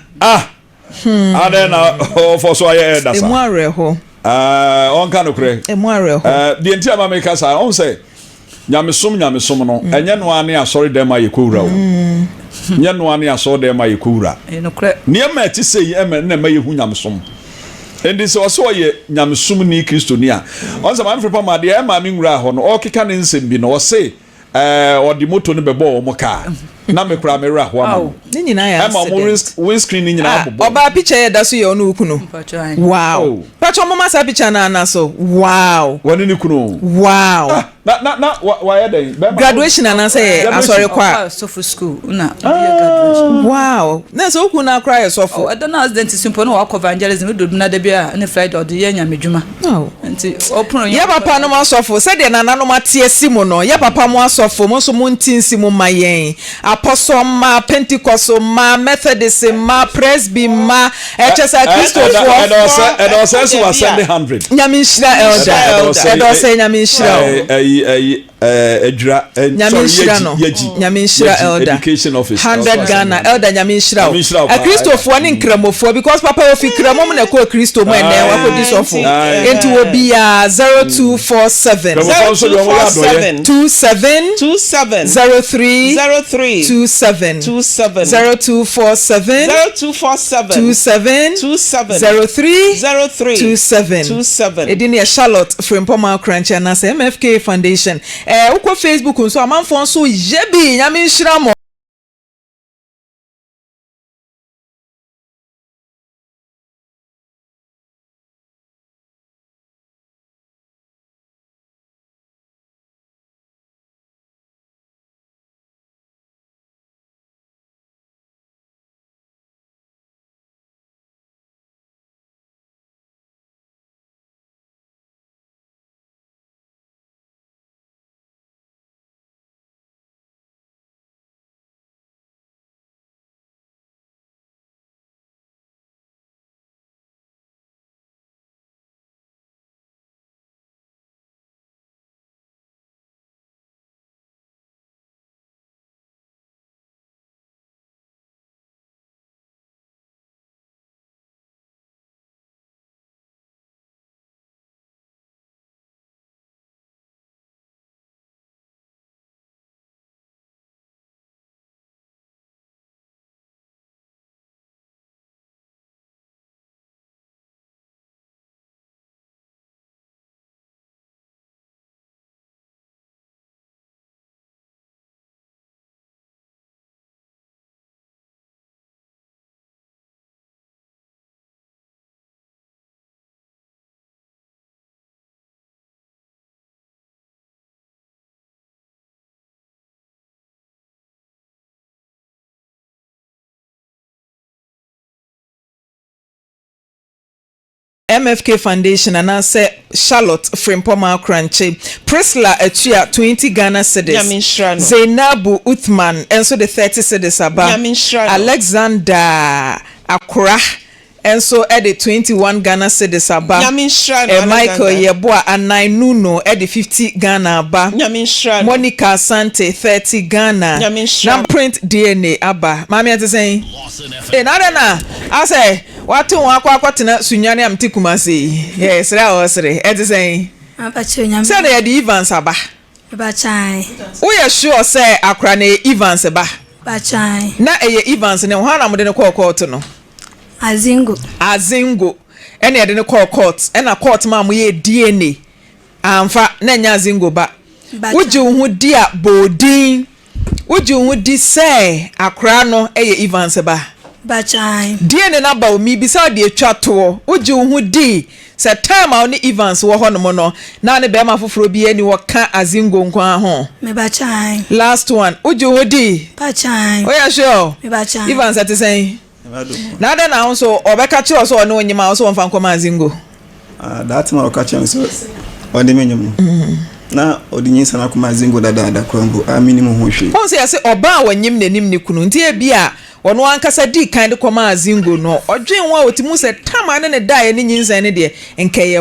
E: Ada na for so ya elder sa
B: emu areho
E: on kan okre
B: emu areho
E: de ntia ma make sa on say nyamesom no enye no ane asori dem aye kowura o nye no ane asori dem aye kowura niema ti sei eme na ma yehu nyamesom endi se oso ye nyamesom ni Kristo ni a on say ma mfrepa ma de e ma me nwura ho no o keka ne nsem bi no o say odi moto ne bebo o mo ka na me kura me ra ho ama
B: ni nyina ya
E: ama mo windscreen ni nyina bobo
B: oba picture ya da so ye onu kuno wow pacho mo masa picture na so wow
E: wani ni kuno
B: wow
E: na wa ya den
B: graduation na say asori kwa
D: sofu school na graduation
B: wow na so ku na cry sofu
D: I don't know accident simple no wa evangelism do na da bia ne Friday od ye nyamedwuma nti open
B: ye papa no ma sofu se de nana no ma tie simo no ye papa mo asofu mo so mo ntinsi mo mayen apostle ma Pentecost ma Methodist ma Presby ma HSI Christopher
E: and also so was 100
B: nyamishira elder and also nyamishira
E: Edra
B: nyamishira elder
E: education office
B: 100 Ghana elder nyamishira a Christopher ni nkramofo because papa ofi kramo na ko Christo mo ene wa ko disofo enti wo bia 0247 27 03 27 0247 27 edini Charlotte Frimpoma Crunch na MFK Foundation uko Facebook nso amanfo nso yebi nyame nhira mo MFK Foundation and say Charlotte Frimpoma Crunchy, Priscilla Etua 20 Ghana cedis, Zainabu Uthman and so the 30 cedis aba, Alexander Akura and so edit 21 Ghana cedis aba, Michael Yeboah and Nuno edit 50 Ghana aba, Monica Sante 30 Ghana, Nam print DNA aba. Mami ati saying, nada I say, what to wakwa tena sunyane amti kumasi. Yes, that was it. Ati saying, say they the Evans aba. We are sure say akrane Evans aba. Na Evans ne hwana mo de call court no. Azingo ene de call court ena court ma mo ye DNA amfa na nya azingo ba uji hu dia bodin uji hu di say akra no Evans ba DNA na ba mi bi sa de atwa to uji hu di se time a ne Evans wo ho no no na ne be ma foforo bi ani wo ka azingo nkwa ho last one uji hu di oya sure Evans at say na da na so obeka chi so no nyima so mfa nkoma azingo
K: that man okacha so odi menyum na odi nyinsa na kuma azingo dada kwambu minimum ho hwe
B: on say oba wanyim nanim ne kunu nti e bia wono ankasa di kind koma azingo no odwen wa otimu se tama ne dae ne nyinsa ne de nkeye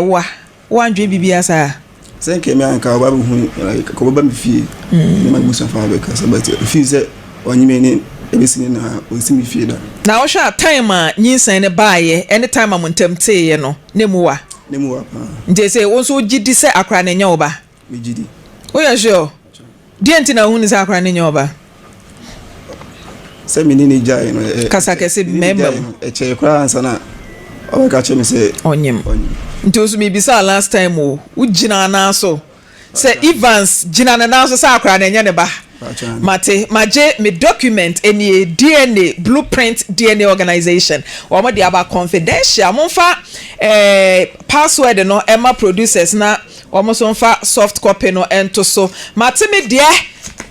B: wa ndwe bibia sa
K: senke me anka oba hu ko baba mfie ne magusa fa be kasa but feel say onyime ne ebisini na osimi fie da
B: na wo hwa time a nyinsan ne baaye anytime a montam teye no ne muwa
K: pa
B: nje say wo so gidi se akra ne nya oba
K: me gidi
B: wo ya sure die nti na hu ni se akra ne nya oba
K: se me ni jai no
B: kasa kese member
K: che kra ansa na o ka che me se
B: onyem nti osu mi bisa last time o ugina na so se Evans gina na so sa akra ne nya ne ba Mate maje me document any DNA blueprint DNA organization or mo dia ba confidential mo fa password no Emma producers na o mo so fa soft copy no ento so mate me dia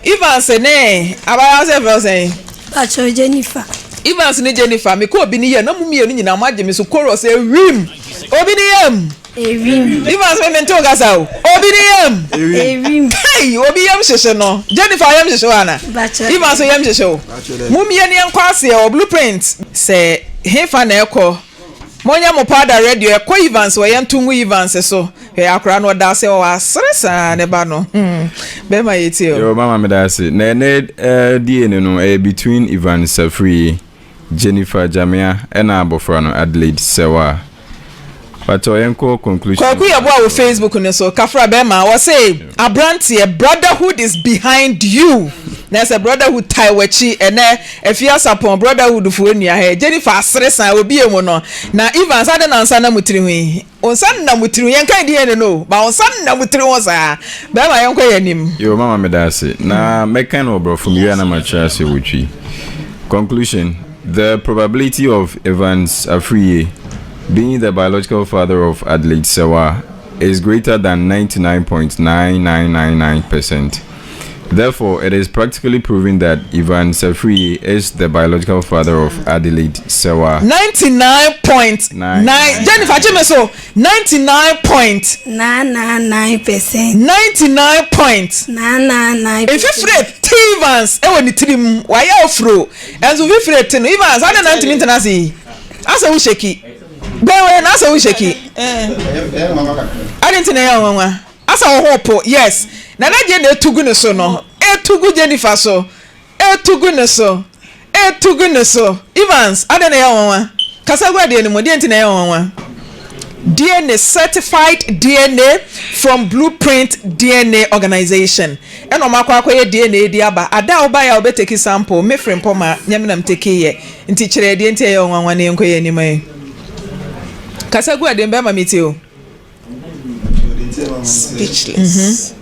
B: Evans ne abaya say
F: Pacho Jennifer
B: Evans ne Jennifer me ko obi ni ye na mu mie no nyina mo age me so chorus ewim obi ni yam Evans me mento gasa o obi ni yam hey obi yam sheshe no Jennifer yam sheshe wana Evans yam sheshe o mu mie ne enkwase o blueprint se hefa na ekọ monya mo pada radio ekọ Evans we yantungu Evans so he akra no da se o asresa ne ba no be ma yeti o
L: yo mama me da se na DNA no between Evans Safri Jennifer Jamia ena abofra no Adelaide Sewa. But Oyenko conclusion.
B: Kwaku yabo on Facebook ne so Kafra Bema was say abrantie brotherhood is behind you. There's a brotherhood tie wechi ene efia sapon brotherhood fu enua he Jennifer asresan obi emu no na Evans ade na nsa na mutiri hu onsan na mutiri yen kan die ne no ba onsan na mutiri won sa Bema yenko yanim
L: yo mama me da se na mekan obro from you na macha se wuchi. Conclusion: the probability of Evans Afriye being the biological father of Adelaide Sewa is greater than 99.9999%. Therefore, it is practically proven that Ivan Safri is the biological father of Adelaide Sewa.
B: 99.9 Jennifer Chimeso
F: 99.999%.
B: 99.999. If you fret Evans, e woni trim why ofro. Enzo we fret no Evans ada 90 internazi. Asa wo sheki. Bewe na asa wo sheki. Adinti na ya wanwa. Asa wo hopo. Yes. Na je na etugu ne so no. Etugu Jennifer so. Etugu ne so. Etugu ne so. Evans ada na ya wanwa. Kasa gwa de ni mo de nti na ya wanwa. DNA certified DNA from Blueprint DNA organization. Eno makwa akoye DNA di aba. Ada oba ya obeteki sample. Me frame poma nyamina mteki ye. Nti kire de nti ya wanwa ne nkoye ni mai. Kasa gwa de mbema mitio.
C: Speechless.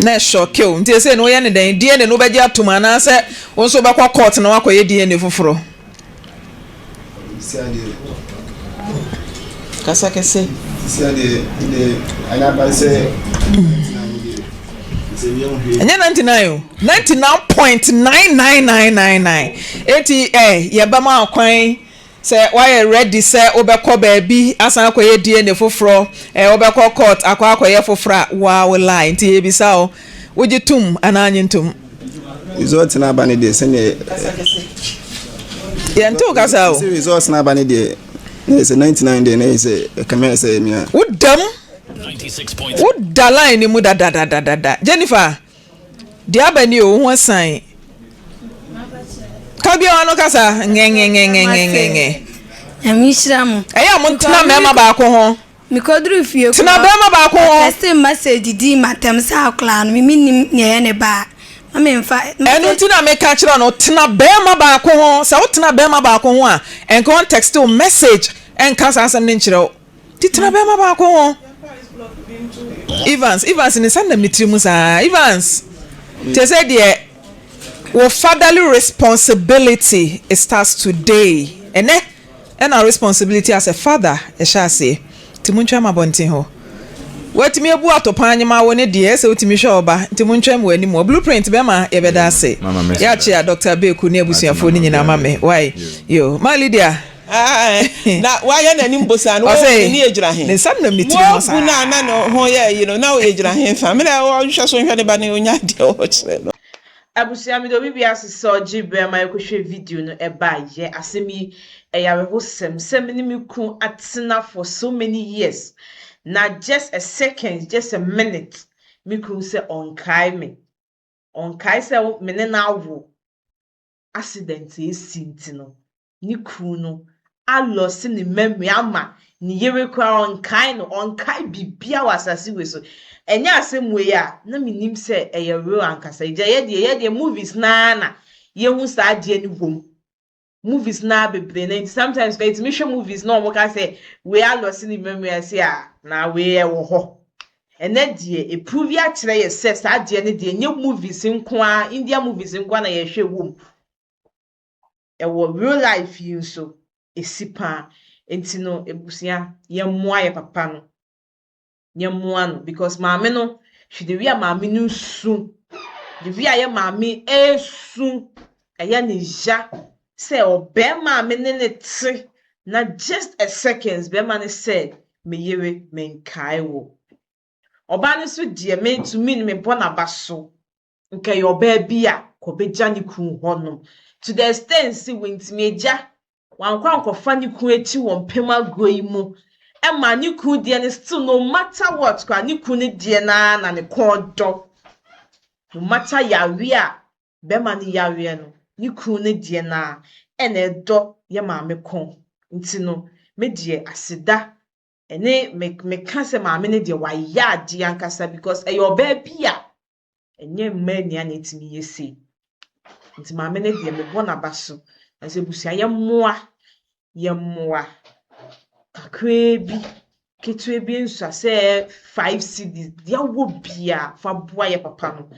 B: Na shock you. Nti say no ye ne den DNA no beje atuma na say wonso be kwa court na wakoye DNA foforo.
C: Kasa kese.
K: de ana ba say
B: Anya 99 99.99999 eti yebama akwan say why ready say obekọ baabi asan akoye DNA foforo obekọ court akoye foforo wa lie nti ebisa o woji tum ananye ntum
K: result na bani de sene
B: ya ntu kasa o
K: result na bani de is 99 de na is camera say me
B: udam 96.0 udala ni mu da Jennifer dia bani o ho san kabi ono kasa nge
F: Amishramu
B: eya mo ntena mema ba ko ho
F: mikodru fie ko
B: tena mema ba ko ho
F: ese message di matem sa akla no mi nim ne ba amemfa
B: enu ntina me ka kira no tena bema ba ko ho sa wo tena bema ba ko ho a en context o message en kasa asem ne nkire ti tena bema ba ko ho Evans ni sanda mitrimu sa Evans te say there our fatherly responsibility starts today and our responsibility as a father shall say timunchwa mabontin ho wetimi ebu atopan nyama woni de se wetimi hwe oba timunchwa mu ani mo blueprint be ma ye beda se ya chia Dr. Beku ne abusuafo ni nyina mame why yo my Lydia
C: na why na ni mbosa no ni ejura hen
B: ne sam na mitiri
C: sa na no ho ye you know now ejura hen family o hwe so hwe ne ba ne onya de o kire no
A: abusia mi do bibia so jibe ma ekohwe video no eba ye asemi eyareho sem ni mi kun atena for so many years na just a second just a minute mi kun say on kai say me na wo accident e sintino ni kun no alosi ni memory ama ni yere kwa on kai bibia wasasi we so enya asemwe ya na minim se real ankasa ye de movies na ye hu sa de ni wom movies na bebre na sometimes it me show movies no mo ka say we are lost in memory say na we wo ho ene de e prove ya kire ye say sa de ni de nye movies nko a India movies nko na ye hwe wom wo real life yin so esipa entino ebusia ye moa ye papa no nyamuano because maame no hwede wi a maame no su de wi a ye maame esu eya ne ja say obe maame ne tre na just a seconds be man say me yere men kai wo oba ne so de me to me me bona baso nke yo ba bia ko beja ne kun honom to the extent see wintimi eja wankwa nkofa ne kun echi won pema goi mu Emma ni ku die ne still no matter what kwa ni ku ne die na ne kodo no matter yawe a be ma ni yawe no ni ku ne die na ene do ye ma me kon nti no me die aseda ene me ka se ma me ne die wa ya die ankasa because e yo ba bia enye mma ni ana timi yesi nti ma me ne die me bona baso ase busia ye moa kakrebi ketwebi nso say 5 cds dia wo bia fa boa ye papa no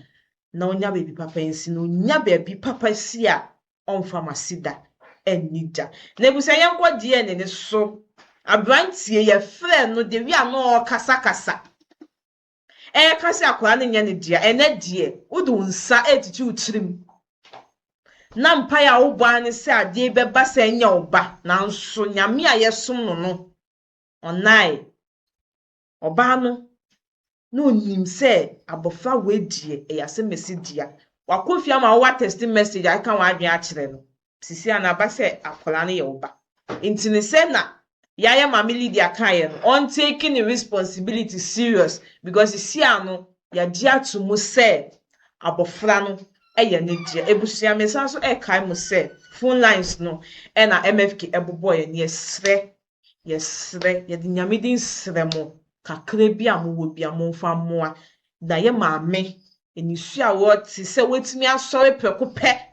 A: na onya baby papa ensi no onya baby papa si a on pharmacyda enida na ebusa ye nko die ne so abrantie ye frɛ no de wi ano kasa kasa akwa ne nya ne dia ene die wodo nsa etiti uchirim na mpa ya wo bua ne se ade beba se nya oba na nso nyame a yesom no onai oba no no nim se abofra wedie eyase mesidia wakofia ma wa text message aka wa adwen a kire no sisi anaba se akola ne ye oba intini se na yaya mama Lydia kan no on taking the responsibility serious because isi ano ya dia to mu se abofra no eye ne dia ebusia mesan so kai mu se phone lines no e na MFK ebobo ye ne yesre ye di nyamedin sremo kakra bi amowo bi amomfa moa na ye maame enisu a wo ti se wetimi asore prekope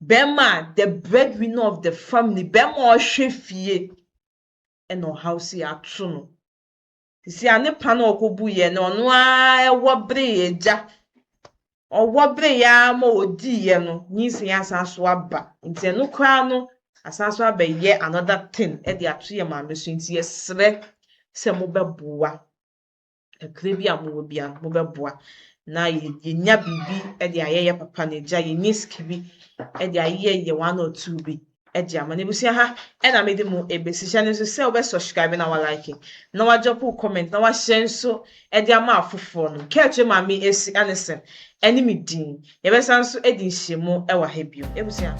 A: Bema, the breadwinner of the family, Bema or Shefie, and no house ya truno. See, I ne pano kobuye no wabre ja or wabre ya mo di no, nisi asaswaba. Inte no crano, asaswaba ye another thing, at the atria mamma, since yes, se moba bua. kakra bi a mowɔ bia mobɛboa na yɛnya biribi de ayɛyɛ papa no agya yɛnya sika bi de ayɛyɛ 1 or 2 bi de ama no ebusua ha ɛna mede mu ebesihyɛ no nso sɛ wobɛsubscribe na walike na wagyapo comment na wahyɛ nso de ama afoforɔ no kɛkyɛ maame esi anesen ɛne me din yɛbɛsa nso de nhyɛmu wɔ ha bio ebusua.